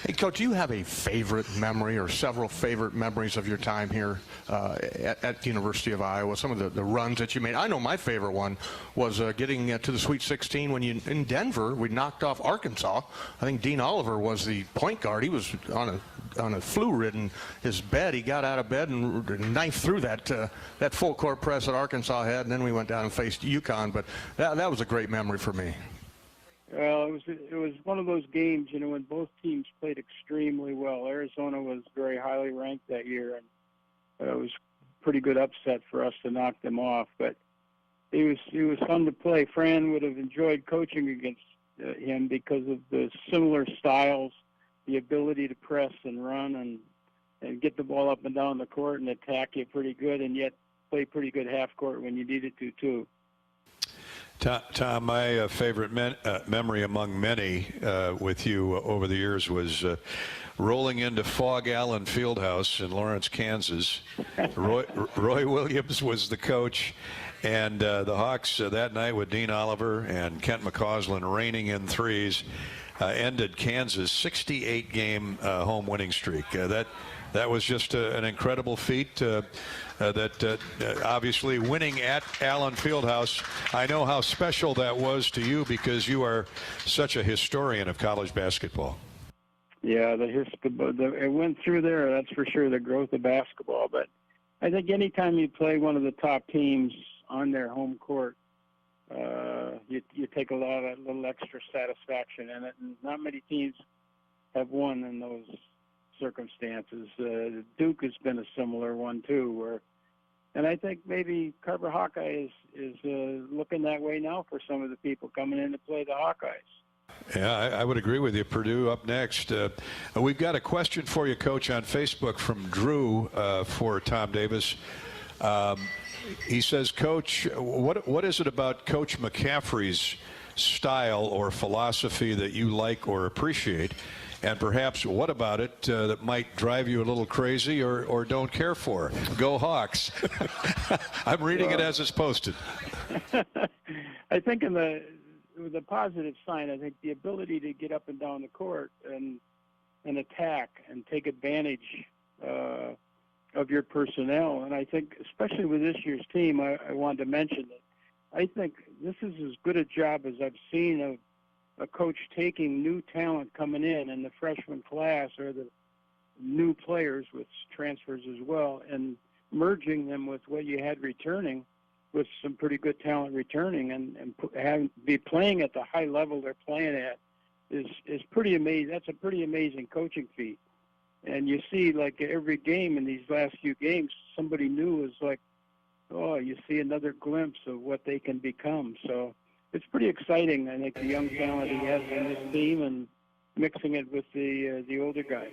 Hey, Coach, do you have a favorite memory or several favorite memories of your time here at the University of Iowa? Some of the runs that you made. I know my favorite one was getting to the Sweet 16 when in Denver, we knocked off Arkansas. I think Dean Oliver was the point guard. He was on a flu-ridden his bed. He got out of bed and knifed through that full court press that Arkansas had, and then we went down and faced UConn. But that was a great memory for me. Well, it was one of those games, when both teams played extremely well. Arizona was very highly ranked that year, and it was a pretty good upset for us to knock them off. But it was fun to play. Fran would have enjoyed coaching against him because of the similar styles, the ability to press and run and get the ball up and down the court and attack you pretty good, and yet play pretty good half court when you needed to too. Tom, my favorite memory among many with you over the years was rolling into Fog Allen Fieldhouse in Lawrence, Kansas. Roy Williams was the coach, and the Hawks that night with Dean Oliver and Kent McCausland raining in threes ended Kansas' 68-game home winning streak. That was just an incredible feat. Obviously winning at Allen Fieldhouse, I know how special that was to you because you are such a historian of college basketball. Yeah, it went through there, that's for sure, the growth of basketball. But I think anytime you play one of the top teams on their home court, you take a little extra satisfaction in it. And not many teams have won in those circumstances. Duke has been a similar one too, and I think maybe Carver Hawkeye is looking that way now for some of the people coming in to play the Hawkeyes. Yeah, I would agree with you. Purdue up next. We've got a question for you, Coach, on Facebook from Drew for Tom Davis. He says, Coach, what is it about Coach McCaffery's style or philosophy that you like or appreciate? And perhaps what about it that might drive you a little crazy or don't care for? Go Hawks. I'm reading it as it's posted. I think in the positive sign, I think the ability to get up and down the court and attack and take advantage of your personnel. And I think especially with this year's team, I wanted to mention that I think this is as good a job as I've seen of a coach taking new talent coming in the freshman class or the new players with transfers as well, and merging them with what you had returning, with some pretty good talent returning, and be playing at the high level they're playing at is pretty amazing. That's a pretty amazing coaching feat. And you see, like every game in these last few games, somebody new is like, oh, you see another glimpse of what they can become. So it's pretty exciting, I think, the young talent he has in this team and mixing it with the older guys.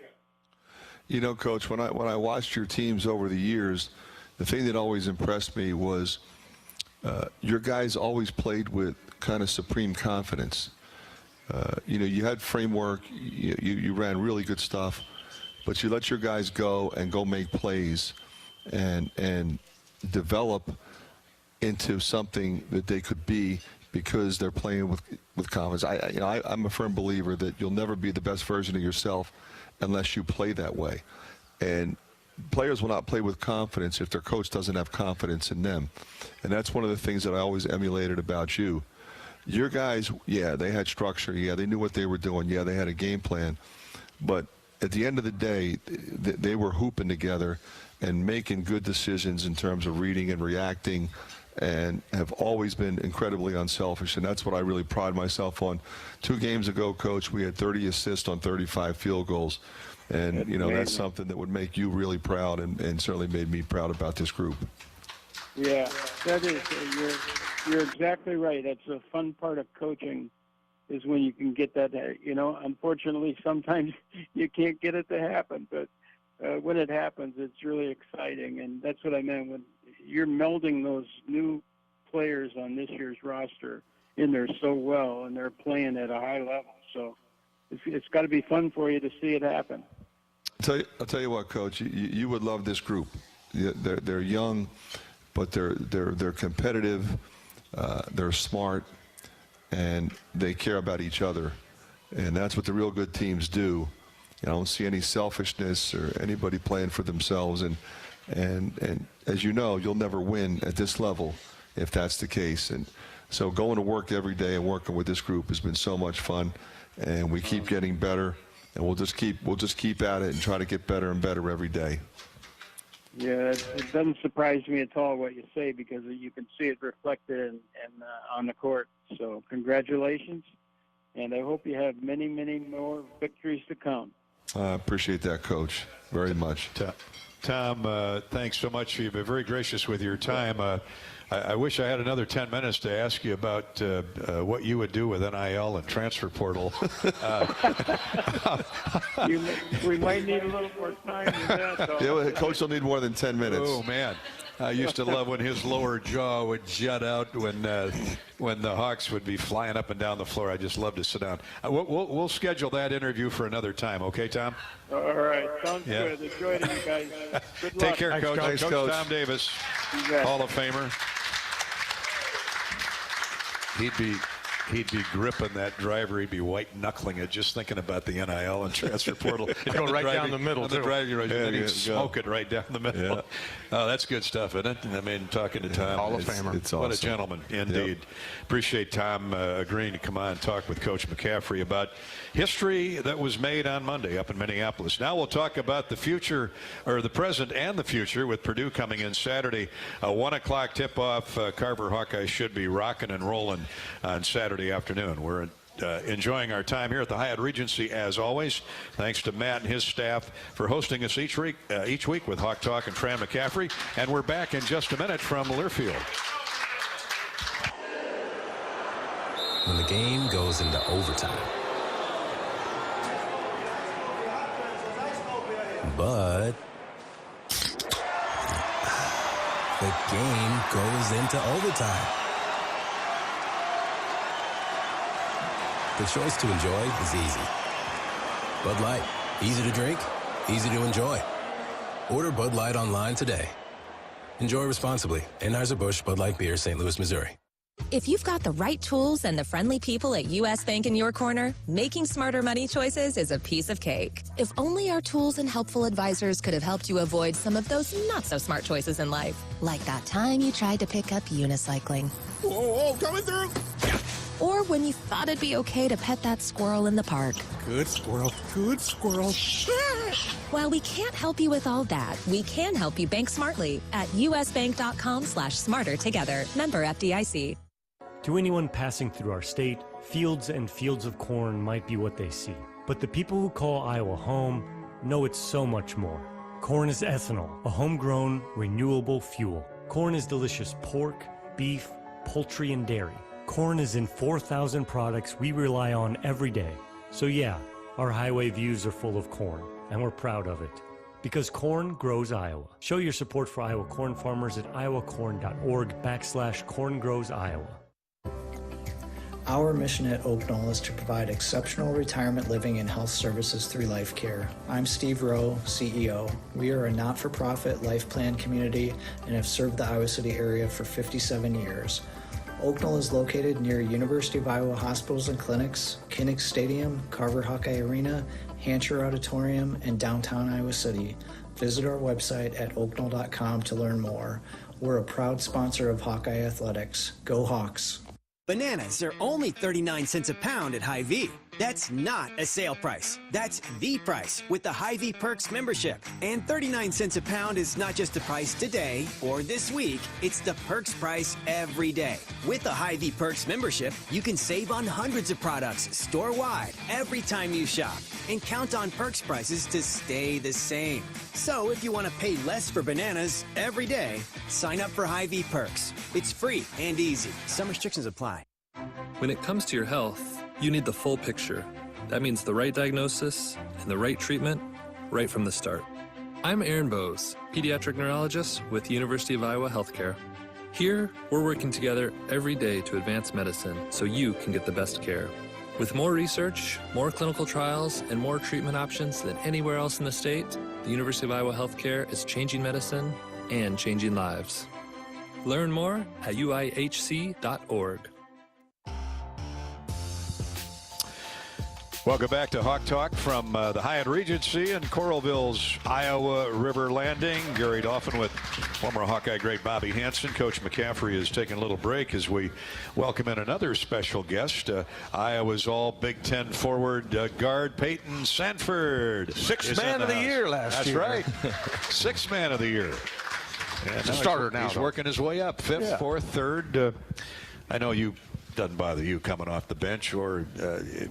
Coach, when I watched your teams over the years, the thing that always impressed me was your guys always played with kind of supreme confidence. You had framework, you ran really good stuff, but you let your guys go make plays and develop into something that they could be, because they're playing with confidence. I'm a firm believer that you'll never be the best version of yourself unless you play that way. And players will not play with confidence if their coach doesn't have confidence in them. And that's one of the things that I always emulated about you. Your guys, yeah, they had structure. Yeah, they knew what they were doing. Yeah, they had a game plan. But at the end of the day, they were hooping together and making good decisions in terms of reading and reacting, and have always been incredibly unselfish, and that's what I really pride myself on. 2 games ago, Coach, we had 30 assists on 35 field goals, and that's something that would make you really proud and certainly made me proud about this group. Yeah, that is. You're exactly right. That's a fun part of coaching, is when you can get that. Unfortunately, sometimes you can't get it to happen, but when it happens, it's really exciting, and that's what I meant when you're melding those new players on this year's roster in there so well, and they're playing at a high level. So it's got to be fun for you to see it happen. I'll tell you what, Coach. You would love this group. They're young, but they're competitive. They're smart, and they care about each other, and that's what the real good teams do. I don't see any selfishness or anybody playing for themselves, and as you know, you'll never win at this level if that's the case. And so going to work every day and working with this group has been so much fun, and we keep getting better, and we'll just keep at it and try to get better and better every day. Yeah, it doesn't surprise me at all what you say, because you can see it reflected on the court. So congratulations, and I hope you have many, many more victories to come. I appreciate that, Coach, very much. Tom, thanks so much. You've been very gracious with your time. I wish I had another 10 minutes to ask you about what you would do with NIL and transfer portal. We might need a little more time than that, though. Yeah, Coach will need more than 10 minutes. Oh, man. I used to love when his lower jaw would jut out when the Hawks would be flying up and down the floor. I just love to sit down. We'll schedule that interview for another time. Okay, Tom? All right. Sounds good. Enjoy it, you guys. Good luck. Take care, Coach. Thanks, Coach Tom Davis, Hall of Famer. He'd be gripping that driver. He'd be white-knuckling it, just thinking about the NIL and transfer portal. He'd go right down the middle, too. He'd smoke it right down the middle. Yeah. That's good stuff, isn't it? I mean, talking to Tom. Hall of Famer. It's awesome. What a gentleman, indeed. Yep. Appreciate Tom agreeing to come on and talk with Coach McCaffery about history that was made on Monday up in Minneapolis. Now we'll talk about the future, or the present and the future, with Purdue coming in Saturday. 1 o'clock tip-off. Carver Hawkeyes should be rocking and rolling on Saturday afternoon. We're enjoying our time here at the Hyatt Regency, as always. Thanks to Matt and his staff for hosting us each week with Hawk Talk and Fran McCaffery. And we're back in just a minute from Learfield. When the game goes into overtime. But the game goes into overtime. The choice to enjoy is easy. Bud Light, easy to drink, easy to enjoy. Order Bud Light online today. Enjoy responsibly. Anheuser-Busch Bud Light Beer, St. Louis, Missouri. If you've got the right tools and the friendly people at U.S. Bank in your corner, making smarter money choices is a piece of cake. If only our tools and helpful advisors could have helped you avoid some of those not-so-smart choices in life. Like that time you tried to pick up unicycling. Whoa, coming through! Or when you thought it'd be okay to pet that squirrel in the park. Good squirrel, good squirrel. While we can't help you with all that, we can help you bank smartly at usbank.com/smarter together. Member FDIC. To anyone passing through our state, fields and fields of corn might be what they see. But the people who call Iowa home know it's so much more. Corn is ethanol, a homegrown, renewable fuel. Corn is delicious pork, beef, poultry, and dairy. Corn is in 4,000 products we rely on every day. So yeah, our highway views are full of corn, and we're proud of it. Because corn grows Iowa. Show your support for Iowa corn farmers at iowacorn.org/corn grows Iowa. Our mission at Oak Knoll is to provide exceptional retirement living and health services through life care. I'm Steve Rowe, CEO. We are a not-for-profit life plan community and have served the Iowa City area for 57 years. Oak Knoll is located near University of Iowa hospitals and clinics, Kinnick Stadium, Carver Hawkeye Arena, Hancher Auditorium, and downtown Iowa City. Visit our website at oakknoll.com to learn more. We're a proud sponsor of Hawkeye Athletics. Go Hawks! Bananas are only 39 cents a pound at Hy-Vee. That's not a sale price. That's the price with the Hy-Vee Perks membership. And 39 cents a pound is not just the price today or this week. It's the Perks price every day. With the Hy-Vee Perks membership, you can save on hundreds of products store-wide every time you shop. And count on Perks prices to stay the same. So if you want to pay less for bananas every day, sign up for Hy-Vee Perks. It's free and easy. Some restrictions apply. When it comes to your health, you need the full picture. That means the right diagnosis and the right treatment right from the start. I'm Aaron Bose, pediatric neurologist with the University of Iowa Healthcare. Here, we're working together every day to advance medicine so you can get the best care. With more research, more clinical trials, and more treatment options than anywhere else in the state, the University of Iowa Healthcare is changing medicine and changing lives. Learn more at uihc.org. Welcome back to Hawk Talk from the Hyatt Regency in Coralville's Iowa River Landing. Gary Dolphin with former Hawkeye great Bobby Hansen. Coach McCaffery is taking a little break as we welcome in another special guest, Iowa's all Big Ten forward guard Peyton Sanford. Sixth man of the year last year. That's right. Sixth man of the year. And a starter now. He's working his way up. Fifth, fourth, third. I know you. Doesn't bother you coming off the bench or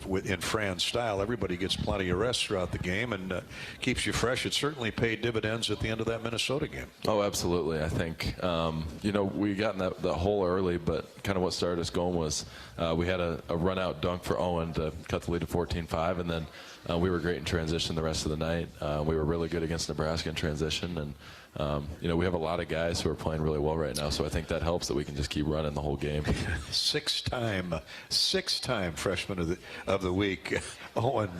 in Fran's style. Everybody gets plenty of rest throughout the game and keeps you fresh. It certainly paid dividends at the end of that Minnesota game. Oh, absolutely. I think, we got in that hole early, but kind of what started us going was we had a run-out dunk for Owen to cut the lead to 14-5, and then we were great in transition the rest of the night. We were really good against Nebraska in transition, and we have a lot of guys who are playing really well right now, so I think that helps that we can just keep running the whole game. Six-time freshman of the week, Owen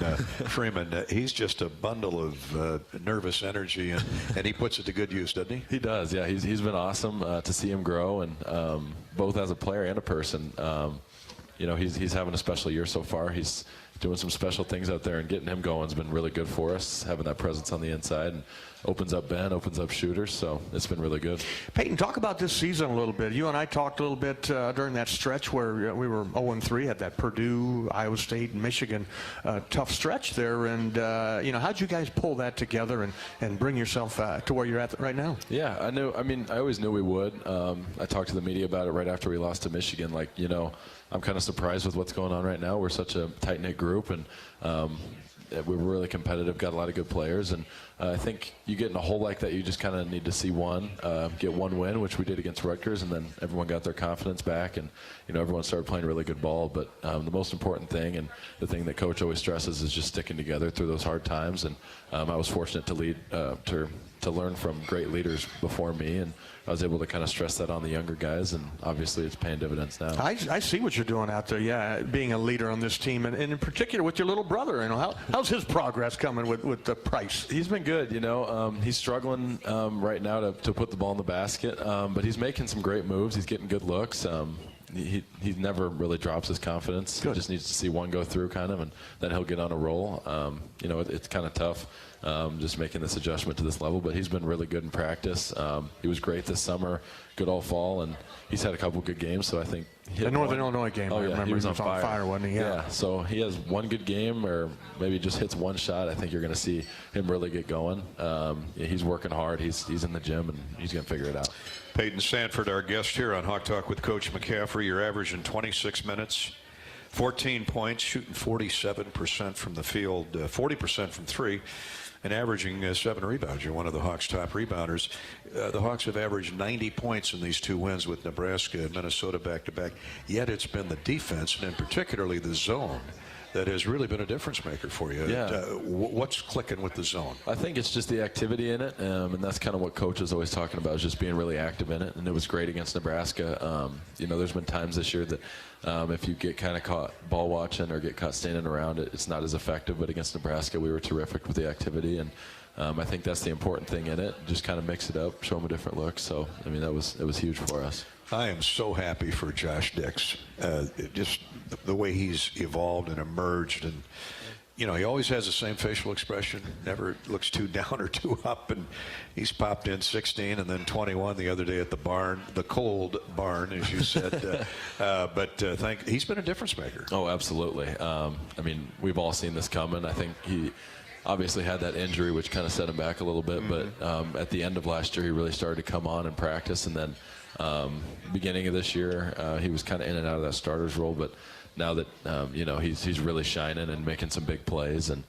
Freeman. He's just a bundle of nervous energy, and he puts it to good use, doesn't he? He does, yeah. He's been awesome to see him grow, and both as a player and a person. He's having a special year so far. He's doing some special things out there, and getting him going has been really good for us, having that presence on the inside, and opens up Ben, opens up shooters, so it's been really good. Peyton, talk about this season a little bit. You and I talked a little bit during that stretch where we were 0-3, had that Purdue, Iowa State, Michigan tough stretch there, and how'd you guys pull that together and bring yourself to where you're at right now? Yeah, I always knew we would. I talked to the media about it right after we lost to Michigan. I'm kind of surprised with what's going on right now. We're such a tight-knit group, and we're really competitive, got a lot of good players, and I think you get in a hole like that, you just kind of need to see get one win, which we did against Rutgers, and then everyone got their confidence back, and everyone started playing really good ball. But the most important thing, and the thing that Coach always stresses, is just sticking together through those hard times. And I was fortunate to lead to learn from great leaders before me, and I was able to kind of stress that on the younger guys, and obviously it's paying dividends now. I see what you're doing out there, being a leader on this team, and in particular with your little brother. How's his progress coming with the Price? He's been good. He's struggling right now to put the ball in the basket, but he's making some great moves. He's getting good looks. He never really drops his confidence. Good. He just needs to see one go through and then he'll get on a roll. It's kind of tough just making this adjustment to this level, but he's been really good in practice. He was great this summer, good all fall, and he's had a couple good games, so I think the Northern Illinois game, I remember he was on fire, wasn't he? Yeah, so he has one good game, or maybe just hits one shot. I think you're going to see him really get going. He's working hard. He's in the gym, and he's going to figure it out. Peyton Sanford, our guest here on Hawk Talk with Coach McCaffery. You're averaging 26 minutes, 14 points, shooting 47% from the field, 40% from three, and averaging 7 rebounds. You're one of the Hawks' top rebounders. The Hawks have averaged 90 points in these two wins with Nebraska and Minnesota back-to-back, yet it's been the defense, and particularly the zone, that has really been a difference maker for you. Yeah. What's clicking with the zone? I think it's just the activity in it, and that's kind of what Coach is always talking about, is just being really active in it, and it was great against Nebraska. There's been times this year that if you get kind of caught ball watching or get caught standing around it, it's not as effective, but against Nebraska we were terrific with the activity, and I think that's the important thing in it. Just kind of mix it up, show them a different look. So, it was huge for us. I am so happy for Josh Dix. Just the way he's evolved and emerged, and you know, he always has the same facial expression, never looks too down or too up, and he's popped in 16 and then 21 the other day at the barn, the cold barn, as you said. He's been a difference maker. Oh, absolutely. I mean, we've all seen this coming. I think he obviously had that injury, which kind of set him back a little bit, but at the end of last year, he really started to come on and practice, and then beginning of this year, he was kind of in and out of that starter's role, but now that you know, he's really shining and making some big plays, and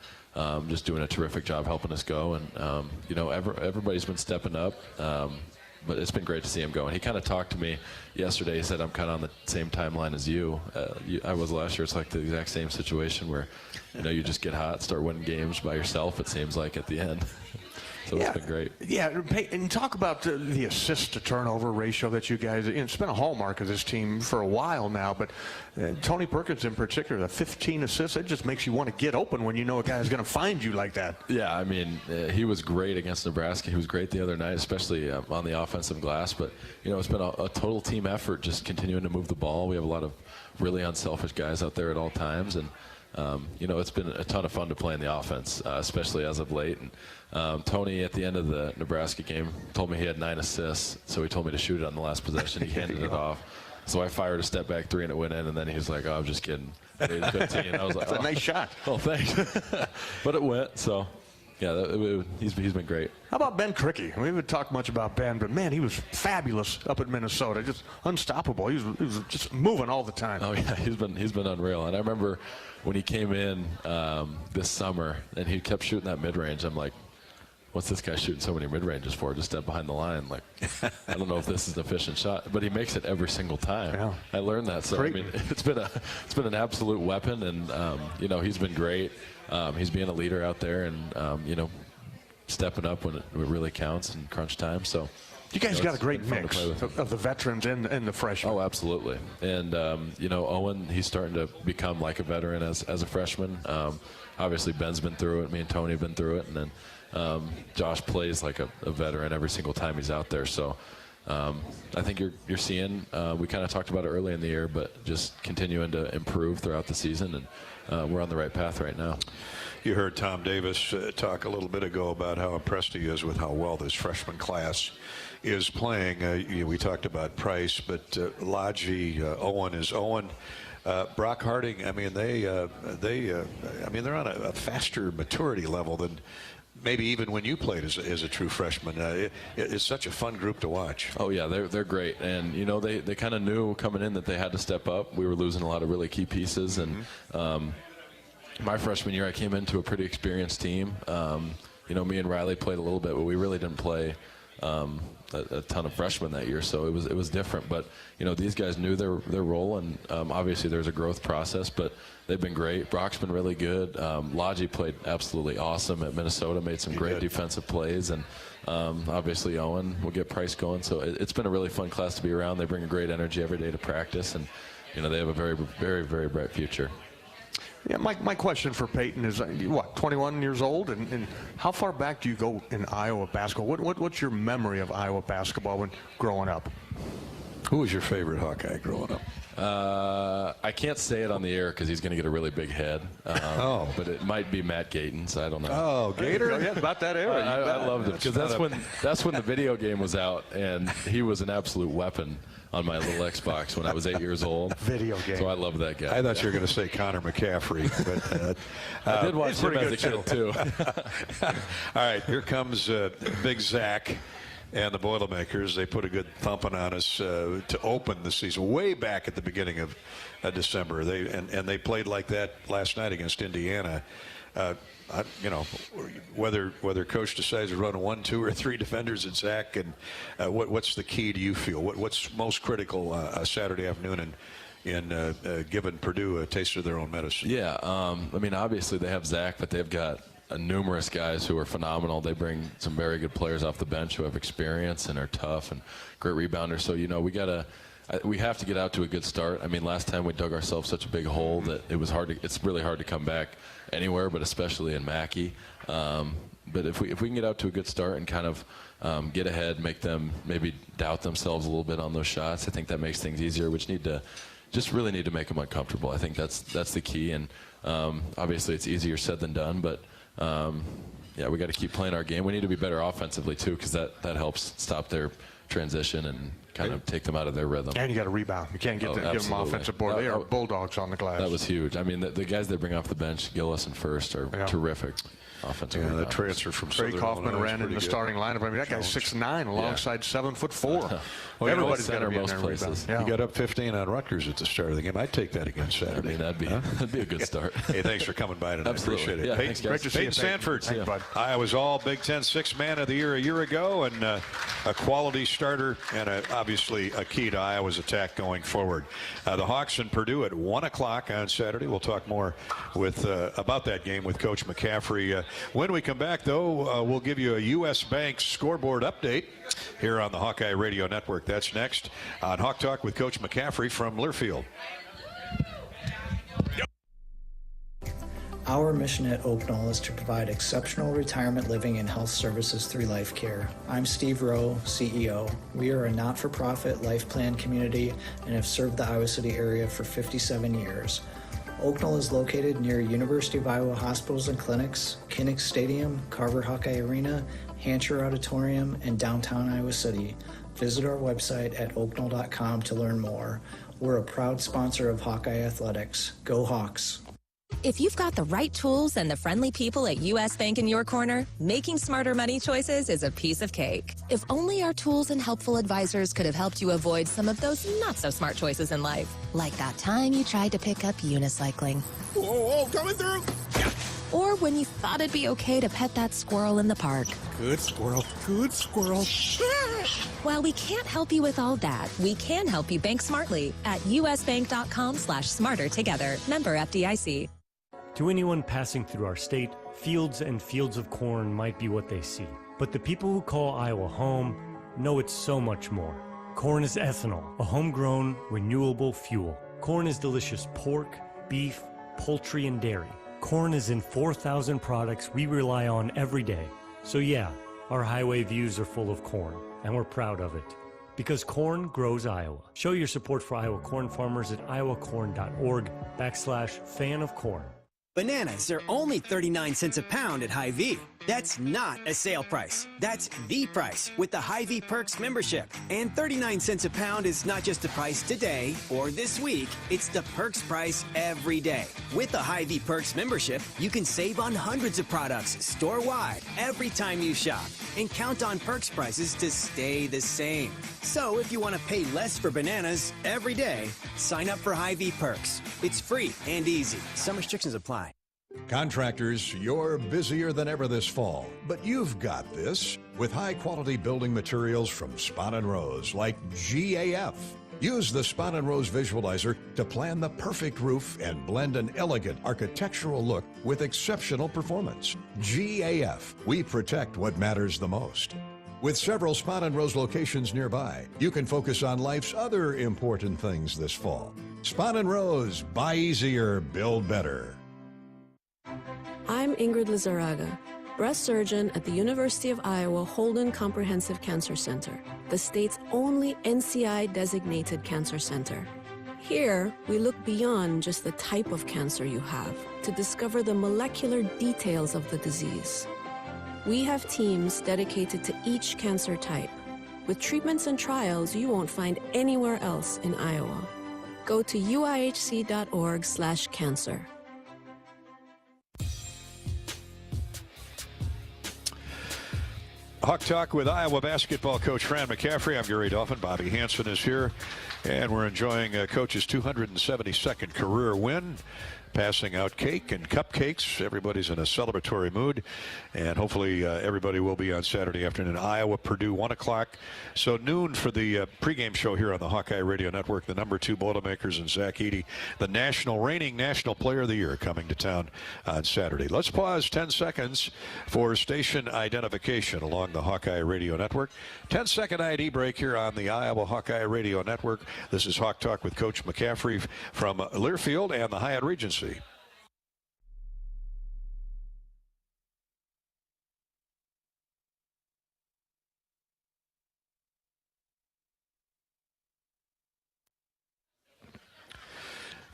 just doing a terrific job helping us go. And you know, everybody's been stepping up, but it's been great to see him go. And he kind of talked to me yesterday. He said, "I'm kind of on the same timeline as you. I was last year. It's like the exact same situation where, you know, you just get hot, start winning games by yourself. It seems like at the end." So it's been great. Yeah, and talk about the assist to turnover ratio that you guys, it's been a hallmark of this team for a while now, but Tony Perkins in particular, the 15 assists, it just makes you want to get open when you know a guy is going to find you like that. Yeah, I mean, he was great against Nebraska. He was great the other night, especially on the offensive glass, but, you know, it's been a total team effort just continuing to move the ball. We have a lot of really unselfish guys out there at all times, and you know, it's been a ton of fun to play in the offense, especially as of late. And Tony, at the end of the Nebraska game, told me he had 9 assists, so he told me to shoot it on the last possession. He handed it off. So I fired a step back 3 and it went in, and then he was like, "Oh, I'm just kidding." I made 15. And I was like, "That's a nice shot." Oh, thanks. But it went, so yeah, he's been great. How about Ben Krikke? We haven't talked much about Ben, but man, he was fabulous up at Minnesota, just unstoppable. He was just moving all the time. Oh yeah, he's been unreal. And I remember when he came in this summer and he kept shooting that mid-range. I'm like, what's this guy shooting so many mid-ranges for? Just step behind the line. Like, I don't know if this is an efficient shot, but he makes it every single time. Yeah. I learned that. So Great. I mean, it's been an absolute weapon, and you know, he's been great. He's being a leader out there, and you know, stepping up when it really counts in crunch time. So you guys got a great mix of the veterans and the freshmen. Oh, absolutely. And you know, Owen, he's starting to become like a veteran as a freshman. Obviously, Ben's been through it. Me and Tony have been through it, and then Josh plays like a veteran every single time he's out there. So I think you're seeing. We kind of talked about it early in the year, but just continuing to improve throughout the season, and we're on the right path right now. You heard Tom Davis talk a little bit ago about how impressed he is with how well this freshman class is playing. We talked about Price, but Lodgy, Owen is Owen. Brock Harding, I mean, they're on a faster maturity level than maybe even when you played as a true freshman. It's such a fun group to watch. Oh yeah, they're great, and you know, they kind of knew coming in that they had to step up. We were losing a lot of really key pieces, and my freshman year I came into a pretty experienced team. You know, me and Riley played a little bit, but we really didn't play a ton of freshmen that year, so it was different. But you know, these guys knew their role, and obviously there's a growth process, but they've been great. Brock's been really good. Lodgy played absolutely awesome at Minnesota, made some great defensive plays, and obviously Owen will get Price going. So it's been a really fun class to be around. They bring a great energy every day to practice, and you know, they have a very, very, very bright future. Yeah, my question for Peyton is, what, 21 years old, and how far back do you go in Iowa basketball? What's your memory of Iowa basketball when growing up? Who was your favorite Hawkeye growing up? I can't say it on the air because he's going to get a really big head. But it might be Matt Gatens. I don't know. Oh, Gator? Yeah, about that era. I loved him because that's when the video game was out, and he was an absolute weapon on my little Xbox when I was 8 years old. Video game. So I love that guy. I thought you were going to say Connor McCaffery, but I did watch him as a kid too. All right, here comes Big Zach and the Boilermakers. They put a good thumping on us to open the season way back at the beginning of December. They played like that last night against Indiana. You know, whether coach decides to run 1, 2, or 3 defenders at Zach, and what's the key, do you feel? What's most critical Saturday afternoon in giving Purdue a taste of their own medicine? Yeah, I mean, obviously they have Zach, but they've got numerous guys who are phenomenal. They bring some very good players off the bench who have experience and are tough and great rebounders. So, you know, we have to get out to a good start. I mean, last time we dug ourselves such a big hole that it's really hard to come back anywhere, but especially in Mackey. But if we can get out to a good start and kind of get ahead, make them maybe doubt themselves a little bit on those shots, I think that makes things easier. We just need to just really need to make them uncomfortable. I think that's the key. And obviously, it's easier said than done. But yeah, we got to keep playing our game. We need to be better offensively too, because that helps stop their transition and kind of take them out of their rhythm. And you got to rebound. You can't give them offensive board. They are bulldogs on the glass. That was huge. I mean, the guys they bring off the bench, Gillis and First, are terrific. Offensive the transfer from Trey Southern Kaufman Illinois ran in the starting lineup. I mean, that guy's 6'9", alongside 7'4". Well, everybody's got to be in most there places. Yeah. You got up 15 on Rutgers at the start of the game. I'd take that against Saturday. I mean, that'd be a good start. Hey, thanks for coming by tonight. Absolutely. Appreciate it. Yeah, Peyton, thanks, guys. Great to see you, Peyton Sanford. Thanks, bud. Iowa's all Big Ten Sixth Man of the Year a year ago, and a quality starter and obviously a key to Iowa's attack going forward. The Hawks and Purdue at 1 o'clock on Saturday. We'll talk more with about that game with Coach McCaffery. When we come back, though, we'll give you a U.S. Bank scoreboard update here on the Hawkeye Radio Network. That's next on Hawk Talk with Coach McCaffery from Learfield. Our mission at Oak Knoll is to provide exceptional retirement living and health services through life care. I'm Steve Rowe, CEO. We are a not-for-profit life plan community and have served the Iowa City area for 57 years. Oak Knoll is located near University of Iowa hospitals and clinics, Kinnick Stadium, Carver Hawkeye Arena, Hancher Auditorium, and downtown Iowa City. Visit our website at oakknoll.com to learn more. We're a proud sponsor of Hawkeye Athletics. Go Hawks! If you've got the right tools and the friendly people at U.S. Bank in your corner, making smarter money choices is a piece of cake. If only our tools and helpful advisors could have helped you avoid some of those not-so-smart choices in life. Like that time you tried to pick up unicycling. Whoa, coming through! Or when you thought it'd be okay to pet that squirrel in the park. Good squirrel, good squirrel. While we can't help you with all that, we can help you bank smartly at usbank.com/smarter together. Member FDIC. To anyone passing through our state, fields and fields of corn might be what they see. But the people who call Iowa home know it's so much more. Corn is ethanol, a homegrown, renewable fuel. Corn is delicious pork, beef, poultry, and dairy. Corn is in 4,000 products we rely on every day. So yeah, our highway views are full of corn, and we're proud of it. Because corn grows Iowa. Show your support for Iowa corn farmers at iowacorn.org/fan of corn. Bananas are only 39 cents a pound at Hy-Vee. That's not a sale price. That's the price with the Hy-Vee Perks membership. And 39 cents a pound is not just the price today or this week. It's the Perks price every day. With the Hy-Vee Perks membership, you can save on hundreds of products store-wide every time you shop. And count on Perks prices to stay the same. So if you want to pay less for bananas every day, sign up for Hy-Vee Perks. It's free and easy. Some restrictions apply. Contractors, you're busier than ever this fall, but you've got this with high-quality building materials from Spahn & Rose, like GAF. Use the Spahn & Rose visualizer to plan the perfect roof and blend an elegant architectural look with exceptional performance. GAF, we protect what matters the most. With several Spahn & Rose locations nearby, you can focus on life's other important things this fall. Spahn & Rose, buy easier, build better. I'm Ingrid Lizarraga, breast surgeon at the University of Iowa Holden Comprehensive Cancer Center, the state's only NCI-designated cancer center. Here, we look beyond just the type of cancer you have to discover the molecular details of the disease. We have teams dedicated to each cancer type, with treatments and trials you won't find anywhere else in Iowa. Go to uihc.org/cancer. Hawk Talk with Iowa basketball coach Fran McCaffery. I'm Gary Dolphin. Bobby Hansen is here, and we're enjoying Coach's 272nd career win. Passing out cake and cupcakes. Everybody's in a celebratory mood, and hopefully everybody will be on Saturday afternoon. Iowa, Purdue, 1 o'clock. So noon for the pregame show here on the Hawkeye Radio Network. The number 2 Boilermakers and Zach Edey, the reigning National Player of the Year, coming to town on Saturday. Let's pause 10 seconds for station identification along the Hawkeye Radio Network. 10-second ID break here on the Iowa Hawkeye Radio Network. This is Hawk Talk with Coach McCaffery from Learfield and the Hyatt Regency.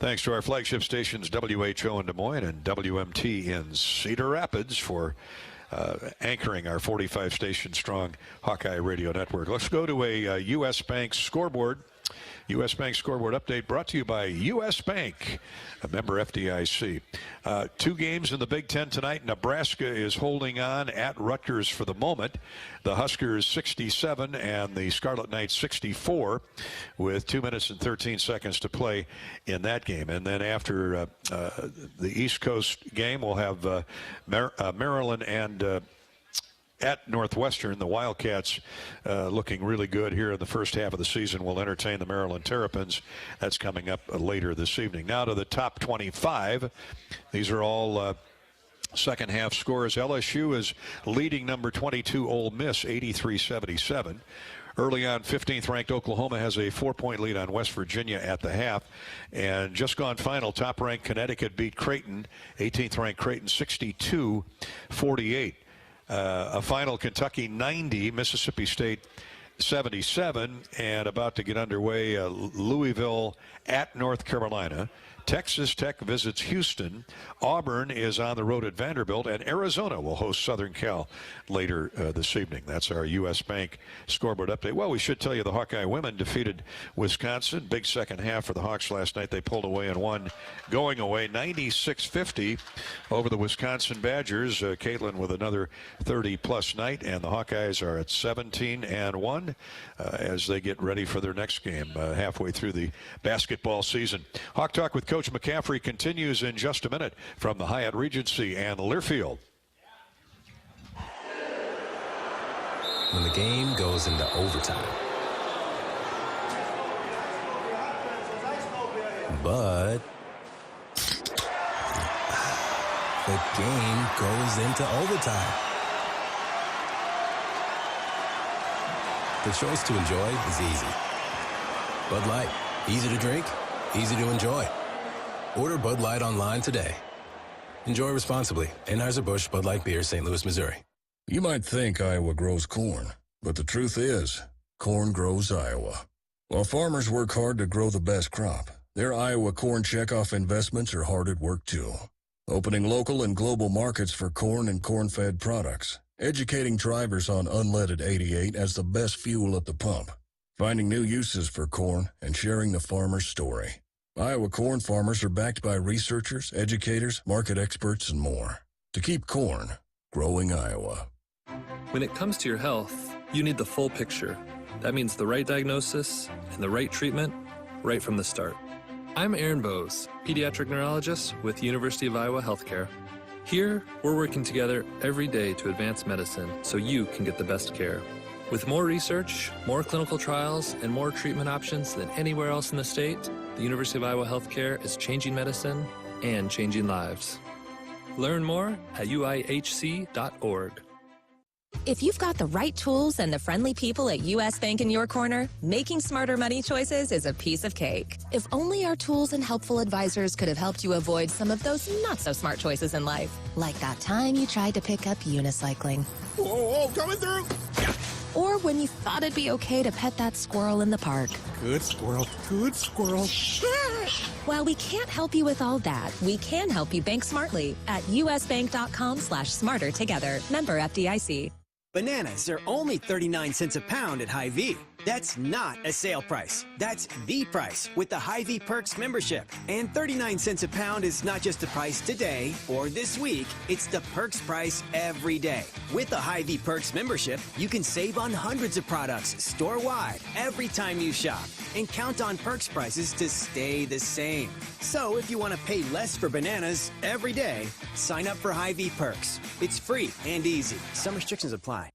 Thanks to our flagship stations WHO in Des Moines and WMT in Cedar Rapids for anchoring our 45-station strong Hawkeye radio network. Let's go to a U.S. Bank scoreboard. U.S. Bank scoreboard update brought to you by U.S. Bank, a member FDIC. 2 games in the Big Ten tonight. Nebraska is holding on at Rutgers for the moment. The Huskers 67 and the Scarlet Knights 64 with 2 minutes and 13 seconds to play in that game. And then after the East Coast game, we'll have Maryland and at Northwestern. The Wildcats looking really good here in the first half of the season. Will entertain the Maryland Terrapins. That's coming up later this evening. Now to the top 25. These are all second half scores. LSU is leading number 22 Ole Miss 83-77. Early on, 15th ranked Oklahoma has a 4-point lead on West Virginia at the half. And just gone final, top ranked Connecticut beat Creighton, 18th ranked Creighton 62-48. A final, Kentucky 90, Mississippi State 77, and about to get underway, Louisville at North Carolina. Texas Tech visits Houston. Auburn is on the road at Vanderbilt, and Arizona will host Southern Cal later this evening. That's our U.S. Bank scoreboard update. Well, we should tell you the Hawkeye women defeated Wisconsin. Big second half for the Hawks last night. They pulled away and won, going away 96-50 over the Wisconsin Badgers. Caitlin with another 30-plus night, and the Hawkeyes are at 17-1 as they get ready for their next game halfway through the basketball season. Hawk Talk with Coach McCaffery continues in just a minute from the Hyatt Regency and Learfield. When the game goes into overtime. But the game goes into overtime. The choice to enjoy is easy. Bud Light, easy to drink, easy to enjoy. Order Bud Light online today. Enjoy responsibly. Anheuser-Busch Bud Light Beer, St. Louis, Missouri. You might think Iowa grows corn, but the truth is, corn grows Iowa. While farmers work hard to grow the best crop, their Iowa corn checkoff investments are hard at work too. Opening local and global markets for corn and corn-fed products, educating drivers on unleaded 88 as the best fuel at the pump, finding new uses for corn, and sharing the farmer's story. Iowa corn farmers are backed by researchers, educators, market experts, and more to keep corn growing Iowa. When it comes to your health, you need the full picture. That means the right diagnosis and the right treatment right from the start. I'm Aaron Bowes, pediatric neurologist with University of Iowa Healthcare. Here, we're working together every day to advance medicine so you can get the best care. With more research, more clinical trials, and more treatment options than anywhere else in the state, the University of Iowa Healthcare is changing medicine and changing lives. Learn more at uihc.org. If you've got the right tools and the friendly people at U.S. Bank in your corner, making smarter money choices is a piece of cake. If only our tools and helpful advisors could have helped you avoid some of those not-so-smart choices in life. Like that time you tried to pick up unicycling. Whoa, coming through! Or when you thought it'd be okay to pet that squirrel in the park. Good squirrel, good squirrel. While we can't help you with all that, we can help you bank smartly at usbank.com/smarter together. Member FDIC. Bananas are only 39 cents a pound at Hy-Vee. That's not a sale price. That's the price with the Hy-Vee Perks membership. And 39 cents a pound is not just the price today or this week. It's the Perks price every day. With the Hy-Vee Perks membership, you can save on hundreds of products store-wide every time you shop. And count on Perks prices to stay the same. So if you want to pay less for bananas every day, sign up for Hy-Vee Perks. It's free and easy. Some restrictions apply.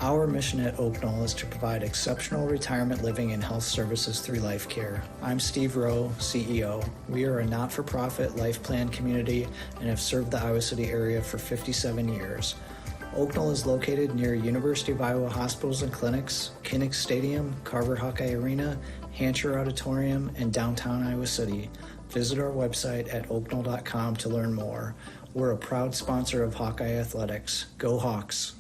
Our mission at Oak Knoll is to provide exceptional retirement living and health services through life care. I'm Steve Rowe, CEO. We are a not-for-profit life plan community and have served the Iowa City area for 57 years. Oak Knoll is located near University of Iowa hospitals and clinics, Kinnick Stadium, Carver Hawkeye Arena, Hancher Auditorium, and downtown Iowa City. Visit our website at oaknoll.com to learn more. We're a proud sponsor of Hawkeye Athletics. Go Hawks!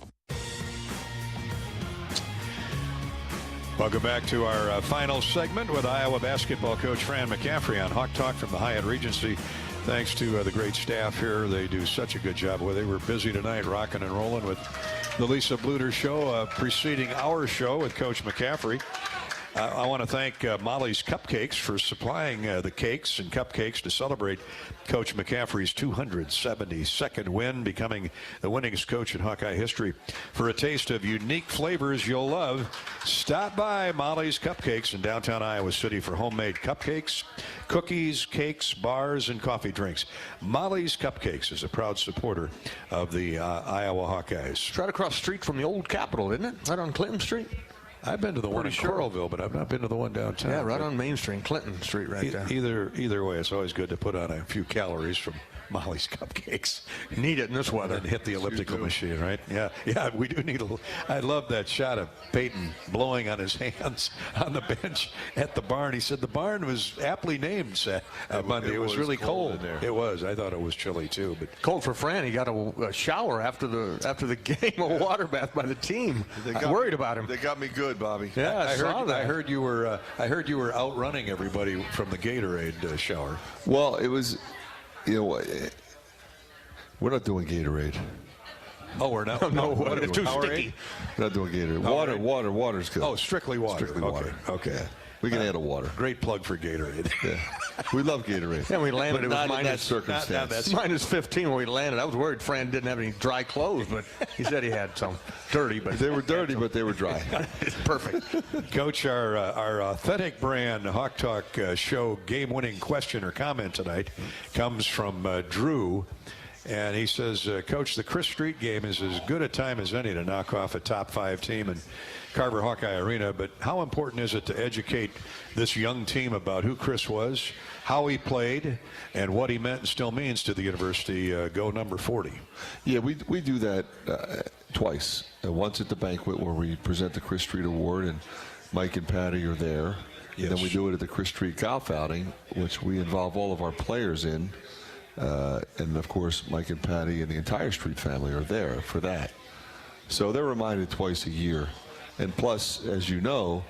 Welcome back to our final segment with Iowa basketball coach Fran McCaffery on Hawk Talk from the Hyatt Regency. Thanks to the great staff here. They do such a good job. Well, they were busy tonight rocking and rolling with the Lisa Bluter show, preceding our show with Coach McCaffery. I want to thank Molly's Cupcakes for supplying the cakes and cupcakes to celebrate Coach McCaffery's 272nd win, becoming the winningest coach in Hawkeye history. For a taste of unique flavors you'll love, stop by Molly's Cupcakes in downtown Iowa City for homemade cupcakes, cookies, cakes, bars, and coffee drinks. Molly's Cupcakes is a proud supporter of the Iowa Hawkeyes. It's right across the street from the old Capitol, isn't it? Right on Clinton Street. I've been to the one in Coralville, but I've not been to the one downtown. Yeah, right on Main Street, Clinton Street, right there. Either way, it's always good to put on a few calories from Molly's Cupcakes. Need it in this weather. And hit the elliptical machine, right? Yeah, we do need a little. I love that shot of Peyton blowing on his hands on the bench at the barn. He said the barn was aptly named Monday. It was really cold in there. It was. I thought it was chilly too, but cold for Fran. He got a shower after the game, a water bath by the team. I'm worried about him. They got me good, Bobby. Yeah, I saw that. I heard you were outrunning everybody from the Gatorade shower. Well, it was. You know, we're not doing Gatorade. Oh, we're not? No, it's too sticky. We're not doing Gatorade. Water's good. Oh, strictly water. Strictly water. Okay. Yeah. We can add a water. Great plug for Gatorade. Yeah. We love Gatorade. Yeah, we landed. But It was not in that minus circumstance. minus 15 when we landed. I was worried Fran didn't have any dry clothes, but he said he had some dirty. But they were dirty, but they were dry. Perfect. Coach, our authentic brand Hawk Talk show game-winning question or comment tonight comes from Drew. And he says, Coach, the Chris Street game is as good a time as any to knock off a top 5 team in Carver Hawkeye Arena, but how important is it to educate this young team about who Chris was, how he played, and what he meant and still means to the university? Go number 40. Yeah, we do that twice. Once at the banquet where we present the Chris Street Award, and Mike and Patty are there. Yes. And then we do it at the Chris Street Golf Outing, which we involve all of our players in. And, of course, Mike and Patty and the entire Street family are there for that. So they're reminded twice a year. And plus, as you know,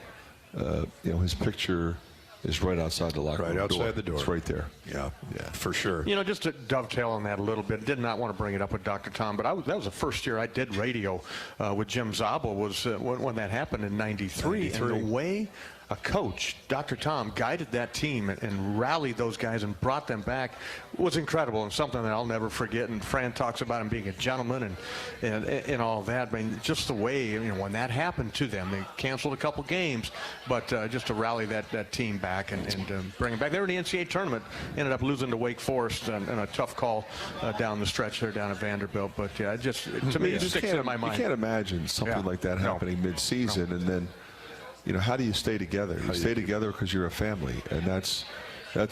his picture is right outside the locker room door. Right outside the door. It's right there. Yeah, for sure. You know, just to dovetail on that a little bit, did not want to bring it up with Dr. Tom, but that was the first year I did radio with Jim Zabel was when that happened in 93. And the way a coach, Dr. Tom, guided that team and rallied those guys and brought them back was incredible and something that I'll never forget. And Fran talks about him being a gentleman and all that. I mean, just the way, when that happened to them, they canceled a couple games, but just to rally that team back and bring them back. They were in the NCAA tournament, ended up losing to Wake Forest and a tough call down the stretch there down at Vanderbilt. But yeah, to me, it sticks in my mind. You can't imagine something like that happening mid-season, and then, how do you stay together? You stay together because you're a family, and that's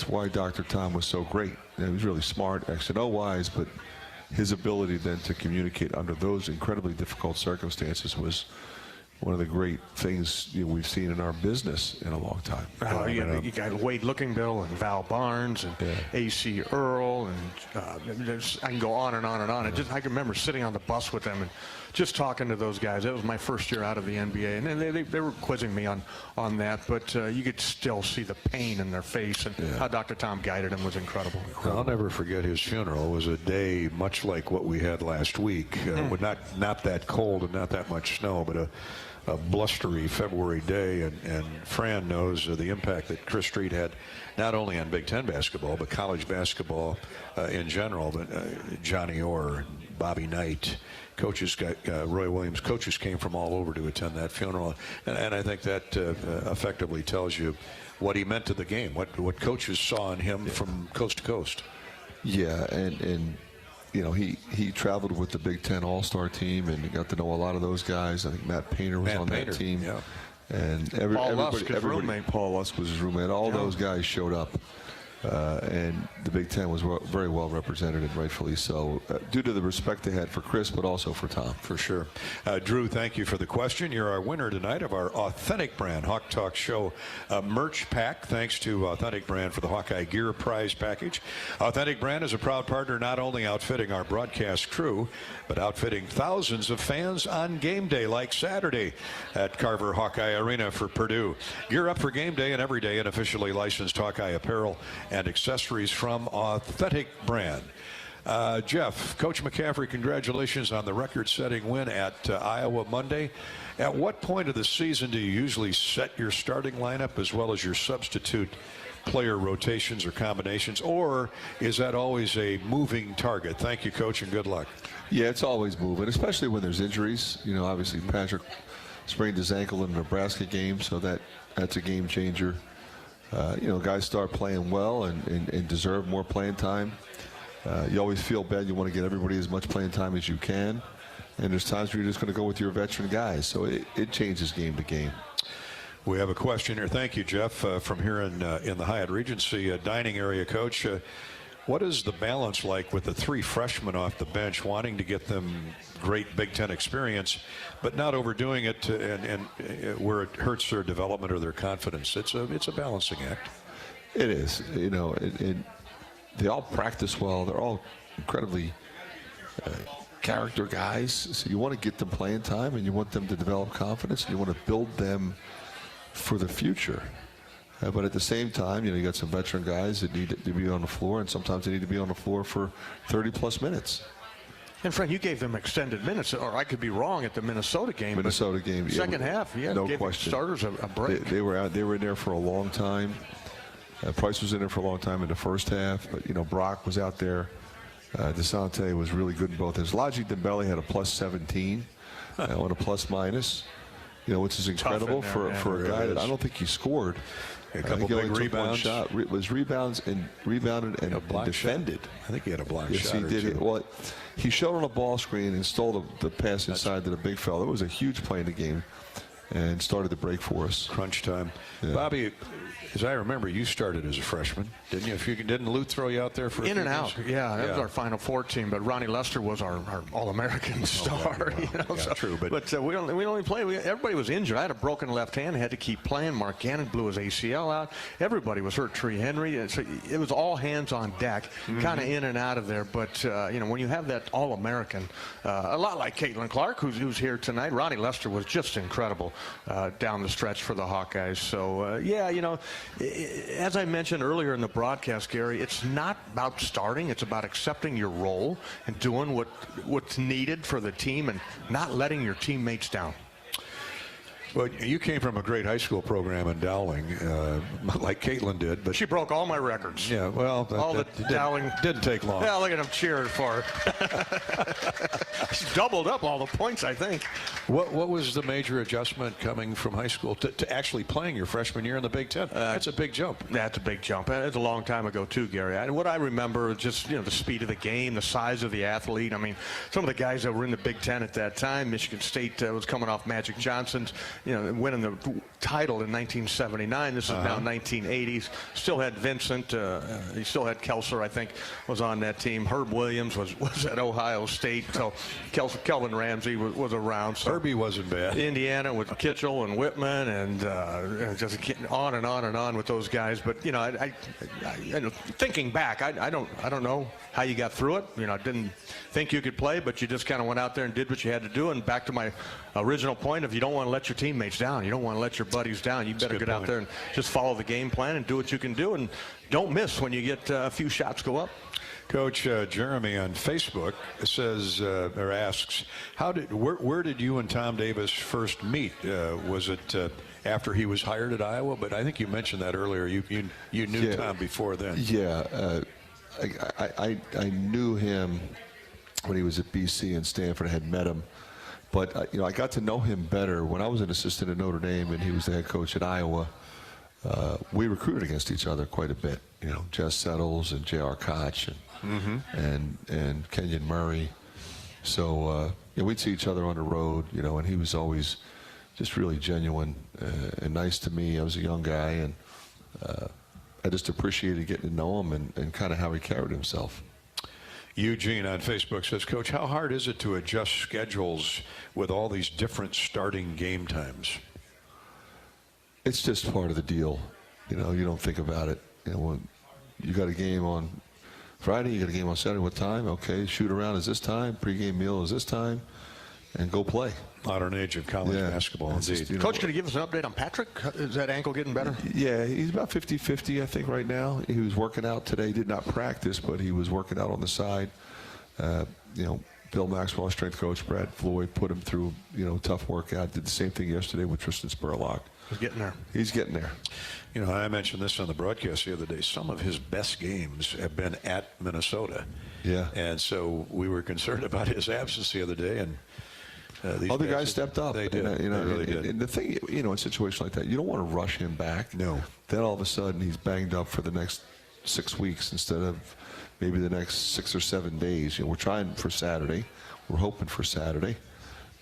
why Dr. Tom was so great. He was really smart, X and O wise, but his ability then to communicate under those incredibly difficult circumstances was one of the great things we've seen in our business in a long time. You got Wade Lookingbill and Val Barnes and A.C. Earl, and I can go on and on and on. I can remember sitting on the bus with them and just talking to those guys. That was my first year out of the NBA, and they were quizzing me on that, but you could still see the pain in their face, and how Dr. Tom guided them was incredible. I'll never forget his funeral. It was a day much like what we had last week, with not that cold and not that much snow, but a blustery February day, and Fran knows the impact that Chris Street had not only on Big Ten basketball but college basketball in general. But Johnny Orr, Bobby Knight, coaches, Roy Williams, coaches came from all over to attend that funeral, and I think that effectively tells you what he meant to the game, what coaches saw in him from coast to coast. Yeah, and he traveled with the Big Ten All-Star team and got to know a lot of those guys. I think Matt Painter was on that team. Yeah. And everybody, Paul Lusk was his roommate. All those guys showed up. And the Big Ten was very well represented, and rightfully so, due to the respect they had for Chris, but also for Tom. For sure. Drew, thank you for the question. You're our winner tonight of our Authentic Brand Hawk Talk Show merch pack. Thanks to Authentic Brand for the Hawkeye Gear Prize package. Authentic Brand is a proud partner, not only outfitting our broadcast crew, but outfitting thousands of fans on game day, like Saturday at Carver Hawkeye Arena for Purdue. Gear up for game day and every day in officially licensed Hawkeye apparel and accessories from Authentic Brand. Jeff, Coach McCaffery, congratulations on the record-setting win at Iowa Monday. At what point of the season do you usually set your starting lineup as well as your substitute player rotations or combinations, or is that always a moving target? Thank you, Coach, and good luck. Yeah, it's always moving, especially when there's injuries. You know, obviously Patrick sprained his ankle in the Nebraska game, so that's a game changer. You know, guys start playing well and deserve more playing time. You always feel bad. You want to get everybody as much playing time as you can. And there's times where you're just going to go with your veteran guys. So it changes game to game. We have a question here. Thank you, Jeff, from here in the Hyatt Regency dining area, Coach. What is the balance like with the 3 freshmen off the bench, wanting to get them great Big Ten experience, but not overdoing it and where it hurts their development or their confidence? It's a balancing act. It is. You know, they all practice well. They're all incredibly character guys. So you want to get them playing time, and you want them to develop confidence, and you want to build them for the future. But at the same time, you know, you got some veteran guys that need to be on the floor, and sometimes they need to be on the floor for 30-plus minutes. And, Fran, you gave them extended minutes, or I could be wrong at the Minnesota game. Second half, no question. Starters a break. They were in there for a long time. Price was in there for a long time in the first half, but, you know, Brock was out there. DeSante was really good in both his. Laji Dembele had a plus 17 on a plus minus, you know, which is incredible for a guy that I don't think he scored. A couple big rebounds. Shot. It was rebounded and defended. Shot. I think he had a block shot. Yes, he did. Well, he showed on a ball screen and stole the pass inside to the big fella. It was a huge play in the game and started the break for us. Crunch time. Yeah. Bobby, as I remember, you started as a freshman, didn't you? Didn't Lou throw you out there for in and out? Yeah, that was our Final Four team. But Ronnie Lester was our All-American star. Well, you know, yeah, true. But we only played. Everybody was injured. I had a broken left hand. Had to keep playing. Mark Gannon blew his ACL out. Everybody was hurt. Tree Henry. So it was all hands on deck, kind of in and out of there. But you know, when you have that All-American, a lot like Caitlin Clark, who's here tonight. Ronnie Lester was just incredible down the stretch for the Hawkeyes. So yeah, you know. As I mentioned earlier in the broadcast, Gary, it's not about starting. It's about accepting your role and doing what's needed for the team and not letting your teammates down. Well, you came from a great high school program in Dowling, like Caitlin did. But she broke all my records. Yeah, well, Dowling didn't take long. Yeah, look at him cheering for her. She doubled up all the points, I think. What was the major adjustment coming from high school to actually playing your freshman year in the Big Ten? That's a big jump. That's a big jump. It's a long time ago too, Gary. And what I remember is just, you know, the speed of the game, the size of the athlete. I mean, some of the guys that were in the Big Ten at that time, Michigan State was coming off Magic Johnson's, you know, winning the title in 1979. This is now 1980s. Still had Vincent. He still had Kelser, I think, was on that team. Herb Williams was at Ohio State. So Kelvin Ramsey was around. So Herbie wasn't bad. Indiana with Kitchell and Whitman, and just on and on and on with those guys. But you know, I thinking back, I don't know how you got through it. You know, I didn't think you could play, but you just kind of went out there and did what you had to do. And back to my original point of, you don't want to let your teammates down. You don't want to let your buddies down. You better get out there and just follow the game plan and do what you can do, and don't miss when you get a few shots go up. Coach, Jeremy on Facebook says or asks, where did you and Tom Davis first meet? Was it after he was hired at Iowa? But I think you mentioned that earlier. You knew Tom before then. Yeah, I knew him when he was at BC and Stanford. I had met him. But, you know, I got to know him better when I was an assistant at Notre Dame and he was the head coach at Iowa. We recruited against each other quite a bit. You know, Jess Settles and J.R. Koch and Kenyon Murray. So, yeah, we'd see each other on the road, you know, and he was always just really genuine and nice to me. I was a young guy, and I just appreciated getting to know him and kind of how he carried himself. Eugene on Facebook says, Coach, how hard is it to adjust schedules with all these different starting game times? It's just part of the deal. You know, you don't think about it. You know, when you got a game on Friday, you got a game on Saturday. What time? Okay, shoot around is this time. Pregame meal is this time, and go play. Modern age of college basketball, indeed. Just, Coach, can you give us an update on Patrick? Is that ankle getting better? Yeah, he's about 50-50, I think, right now. He was working out today. Did not practice, but he was working out on the side. You know, Bill Maxwell, strength coach, Brad Floyd, put him through, you know, tough workout. Did the same thing yesterday with Tristan Spurlock. He's getting there. He's getting there. You know, I mentioned this on the broadcast the other day. Some of his best games have been at Minnesota. Yeah. And so we were concerned about his absence the other day, and these other guys stepped up. They did. You know, they really did. And the thing, you know, in a situation like that, you don't want to rush him back. No. Then all of a sudden he's banged up for the next 6 weeks instead of maybe the next 6 or 7 days. You know, we're trying for Saturday. We're hoping for Saturday.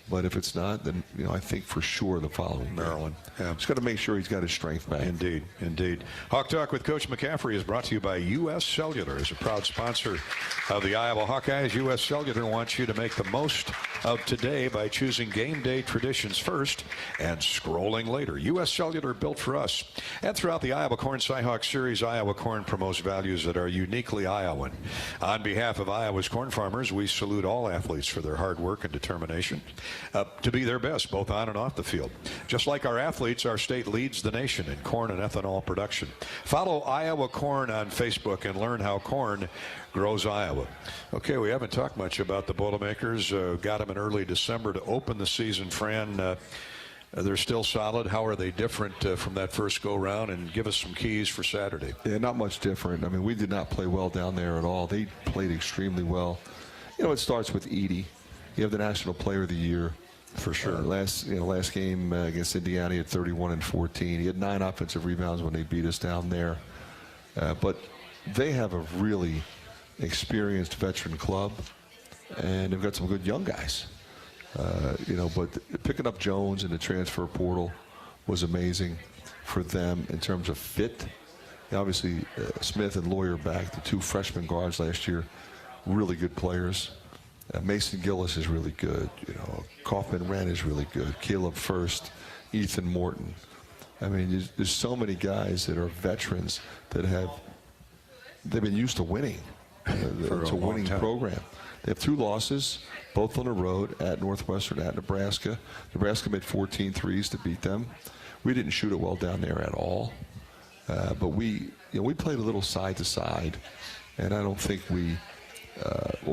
But if it's not, then, you know, I think for sure the following Maryland. Yeah. He's got to make sure he's got his strength back. Indeed, indeed. Hawk Talk with Coach McCaffery is brought to you by U.S. Cellular. As a proud sponsor of the Iowa Hawkeyes, U.S. Cellular wants you to make the most of today by choosing game day traditions first and scrolling later. U.S. Cellular, built for us. And throughout the Iowa Corn Cyhawk Series, Iowa Corn promotes values that are uniquely Iowan. On behalf of Iowa's corn farmers, we salute all athletes for their hard work and determination to be their best, both on and off the field. Just like our athletes, our state leads the nation in corn and ethanol production. Follow Iowa Corn on Facebook and learn how corn grows Iowa. Okay, we haven't talked much about the Boilermakers. Got them in early December to open the season. Fran, they're still solid. How are they different from that first go-round? And give us some keys for Saturday. Yeah, not much different. I mean, we did not play well down there at all. They played extremely well. You know, it starts with Edey. You have the National Player of the Year. For sure. Last game against Indiana, he had 31 and 14. He had 9 offensive rebounds when they beat us down there. But they have a really experienced veteran club, and they've got some good young guys. You know, but picking up Jones in the transfer portal was amazing for them in terms of fit. Obviously, Smith and Lawyer back, the 2 freshman guards last year, really good players. Mason Gillis is really good. You know, Kaufman Wren is really good. Caleb First, Ethan Morton. I mean, there's so many guys that are veterans that they've been used to winning. It's a winning program. They have 2 losses, both on the road, at Northwestern, at Nebraska. Nebraska made 14 threes to beat them. We didn't shoot it well down there at all. But we played a little side to side, and I don't think we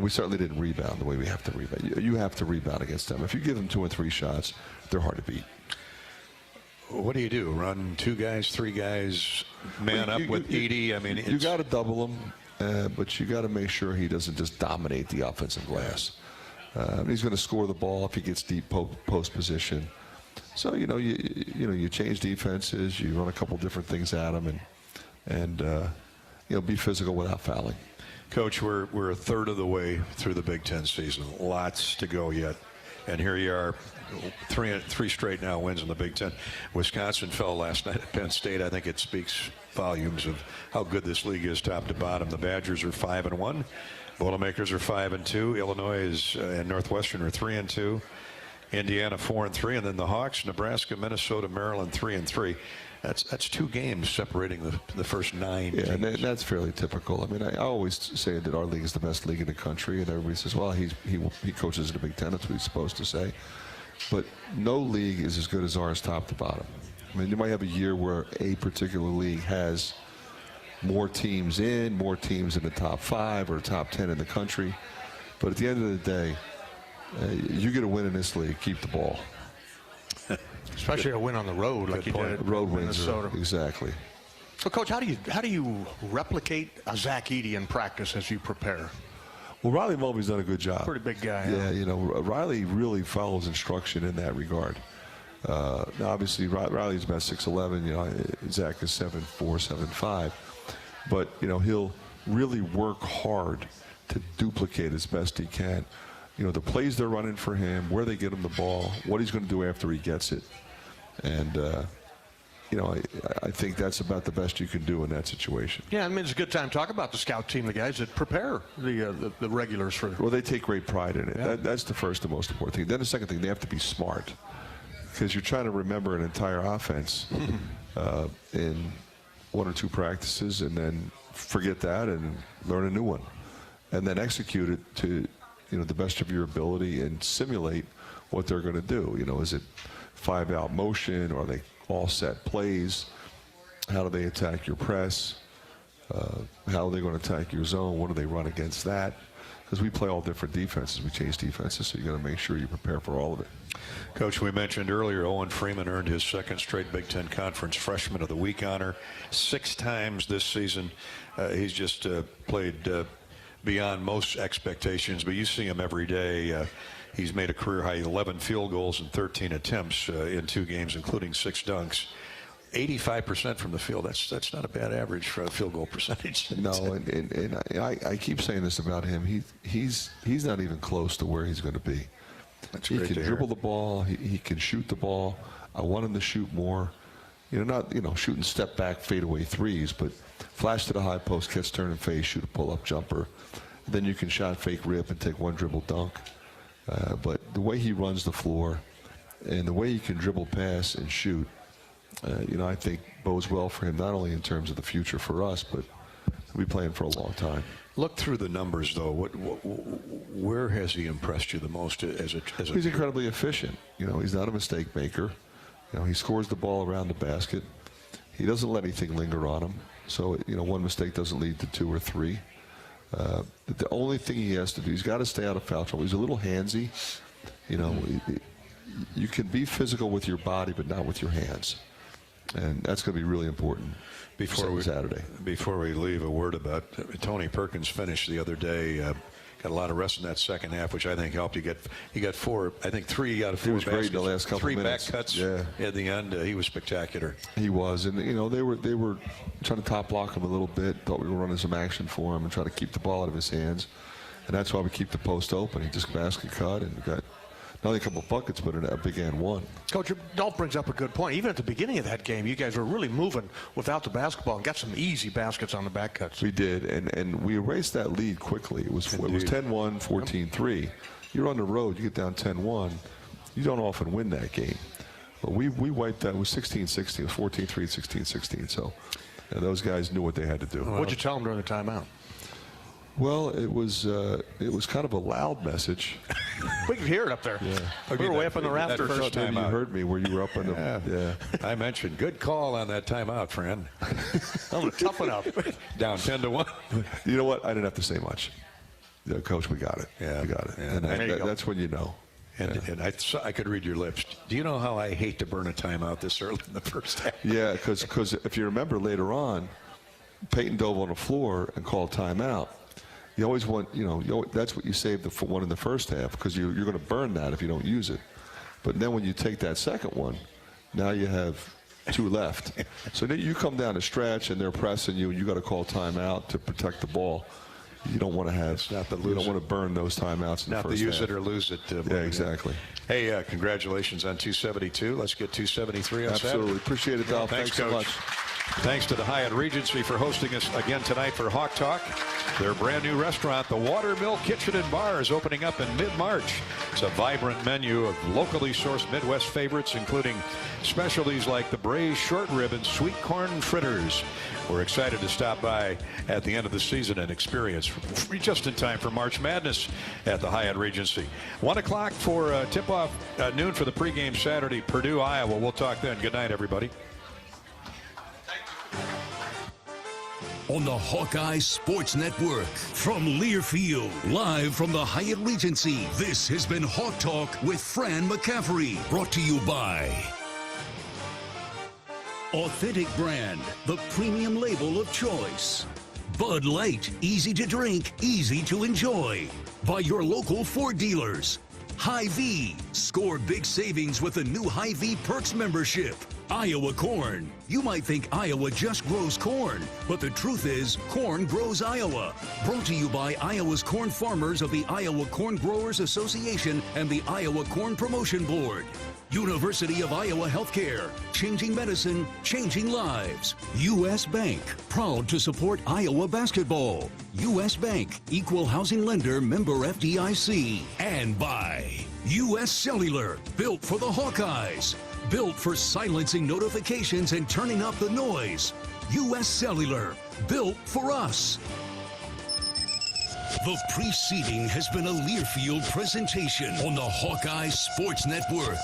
certainly didn't rebound the way we have to rebound. You have to rebound against them. If you give them 2 and 3 shots, they're hard to beat. What do? Run 2 guys, 3 guys, man up with Edey? I mean, you got to double him, but you got to make sure he doesn't just dominate the offensive glass. He's going to score the ball if he gets deep post position. So you change defenses, you run a couple different things at him, and be physical without fouling. Coach, we're a third of the way through the Big Ten season. Lots to go yet. And here you are, three straight now wins in the Big Ten. Wisconsin fell last night at Penn State. I think it speaks volumes of how good this league is top to bottom. The Badgers are 5-1. Boilermakers are 5-2. Illinois and Northwestern are 3-2. Indiana 4-3, and then the Hawks, Nebraska, Minnesota, Maryland 3-3. That's 2 games separating the first 9 Yeah, teams. and that's fairly typical. I mean, I always say that our league is the best league in the country, and everybody says, well, he coaches in the Big Ten. That's what he's supposed to say. But no league is as good as ours top to bottom. I mean, you might have a year where a particular league has more teams in the top 5 or top 10 in the country. But at the end of the day, you get a win in this league, keep the ball. Especially a win on the road, like you did road in wins Minnesota. Exactly. So, Coach, how do you replicate a Zach Edey in practice as you prepare? Well, Riley Mulvey's done a good job. Pretty big guy. Yeah, Riley really follows instruction in that regard. Now, obviously, Riley's about 6'11". Zach is 7'4", 7'5". But he'll really work hard to duplicate as best he can. The plays they're running for him, where they get him the ball, what he's going to do after he gets it. And, I think that's about the best you can do in that situation. Yeah, I mean, it's a good time to talk about the scout team, the guys that prepare the regulars for. Well, they take great pride in it. Yeah. That's the first and most important thing. Then the second thing, they have to be smart, because you're trying to remember an entire offense in 1 or 2 practices, and then forget that and learn a new one, and then execute it to the best of your ability and simulate what they're going to do. Is it 5-out motion, or are they all set plays? How do they attack your press? How are they going to attack your zone? What do they run against that? Because we play all different defenses. We change defenses, so you got to make sure you prepare for all of it. Coach, we mentioned earlier Owen Freeman earned his second straight Big Ten Conference Freshman of the Week honor 6 times this season. He's just played beyond most expectations, but you see him every day. He's made a career-high 11 field goals and 13 attempts in 2 games, including 6 dunks. 85% from the field. That's not a bad average for a field goal percentage. No, and I keep saying this about him. He's not even close to where he's going to be. He can dribble the ball. He can shoot the ball. I want him to shoot more. Not shooting step back fadeaway threes, but flash to the high post, catch, turn, and face, shoot a pull-up jumper. Then you can shot fake rip and take 1 dribble dunk. But the way he runs the floor and the way he can dribble, pass, and shoot, I think bodes well for him, not only in terms of the future for us, but he'll be playing for a long time. Look through the numbers, though. Where has he impressed you the most as a He's incredibly efficient. He's not a mistake maker. He scores the ball around the basket. He doesn't let anything linger on him. So, 1 mistake doesn't lead to 2 or 3. The only thing he has to do, he's got to stay out of foul trouble. He's a little handsy. You can be physical with your body, but not with your hands. And that's going to be really important Saturday. Before we leave, a word about Tony Perkins' finish the other day. Got a lot of rest in that second half, which I think helped. He got 4, I think 3 out of 4 He was baskets, great in the last couple 3 minutes. back cuts Yeah. at the end. He was spectacular. He was, and they were trying to top block him a little bit. Thought we were running some action for him and try to keep the ball out of his hands, and that's why we keep the post open. He just basket cut and got not only a couple of buckets, but a big and one. Coach, Dolph brings up a good point. Even at the beginning of that game, you guys were really moving without the basketball and got some easy baskets on the back cuts. We did, and we erased that lead quickly. It was 10-1, 14-3. You're on the road, you get down 10-1. You don't often win that game. But we wiped that. It was 16-16. It was 14-3, 16-16. So those guys knew what they had to do. What'd you tell them during the timeout? Well, it was kind of a loud message. We could hear it up there. Yeah. We were way up in the rafters. First time you heard me where you were up in the. Yeah. I mentioned good call on that timeout, Fran. I'm tough enough. Down 10-1. You know what? I didn't have to say much. Coach, we got it. Yeah, we got it. Yeah, And that's when you know. And I could read your lips. Do you know how I hate to burn a timeout this early in the first half? Yeah, because if you remember later on, Peyton dove on the floor and called timeout. You always want, that's what you save for one in the first half, because you're going to burn that if you don't use it. But then when you take that second one, now you have 2 left. So then you come down the stretch and they're pressing you, and you got to call timeout to protect the ball. You don't want to have. You don't want to burn those timeouts in the first half. Not the use it or lose it. Yeah, exactly. Hey, congratulations on 272. Let's get 273 on Saturday. Absolutely. Appreciate it, Dolph. Thanks so much. Thanks to the Hyatt Regency for hosting us again tonight for Hawk Talk. Their brand new restaurant, the Watermill Kitchen and Bar, is opening up in mid-March. It's a vibrant menu of locally sourced Midwest favorites, including specialties like the braised short rib and sweet corn fritters. We're excited to stop by at the end of the season and experience just in time for March Madness at the Hyatt Regency. 1 o'clock for tip-off, noon for the pregame Saturday, Purdue, Iowa. We'll talk then. Good night, everybody. On the Hawkeye Sports Network from Learfield, live from the Hyatt Regency, this has been Hawk Talk with Fran McCaffery, brought to you by Authentic Brand, the premium label of choice. Bud Light, easy to drink, easy to enjoy. By your local Ford dealers. Hy-Vee, score big savings with a new Hy-Vee Perks membership. Iowa corn. You might think Iowa just grows corn, but the truth is corn grows Iowa. Brought to you by Iowa's corn farmers of the Iowa Corn Growers Association and the Iowa Corn Promotion Board. University of Iowa Healthcare, changing medicine, changing lives. U.S. Bank, proud to support Iowa basketball. U.S. Bank, equal housing lender, member FDIC. And by U.S. Cellular, built for the Hawkeyes. Built for silencing notifications and turning up the noise. U.S. Cellular, built for us. The preceding has been a Learfield presentation on the Hawkeye Sports Network.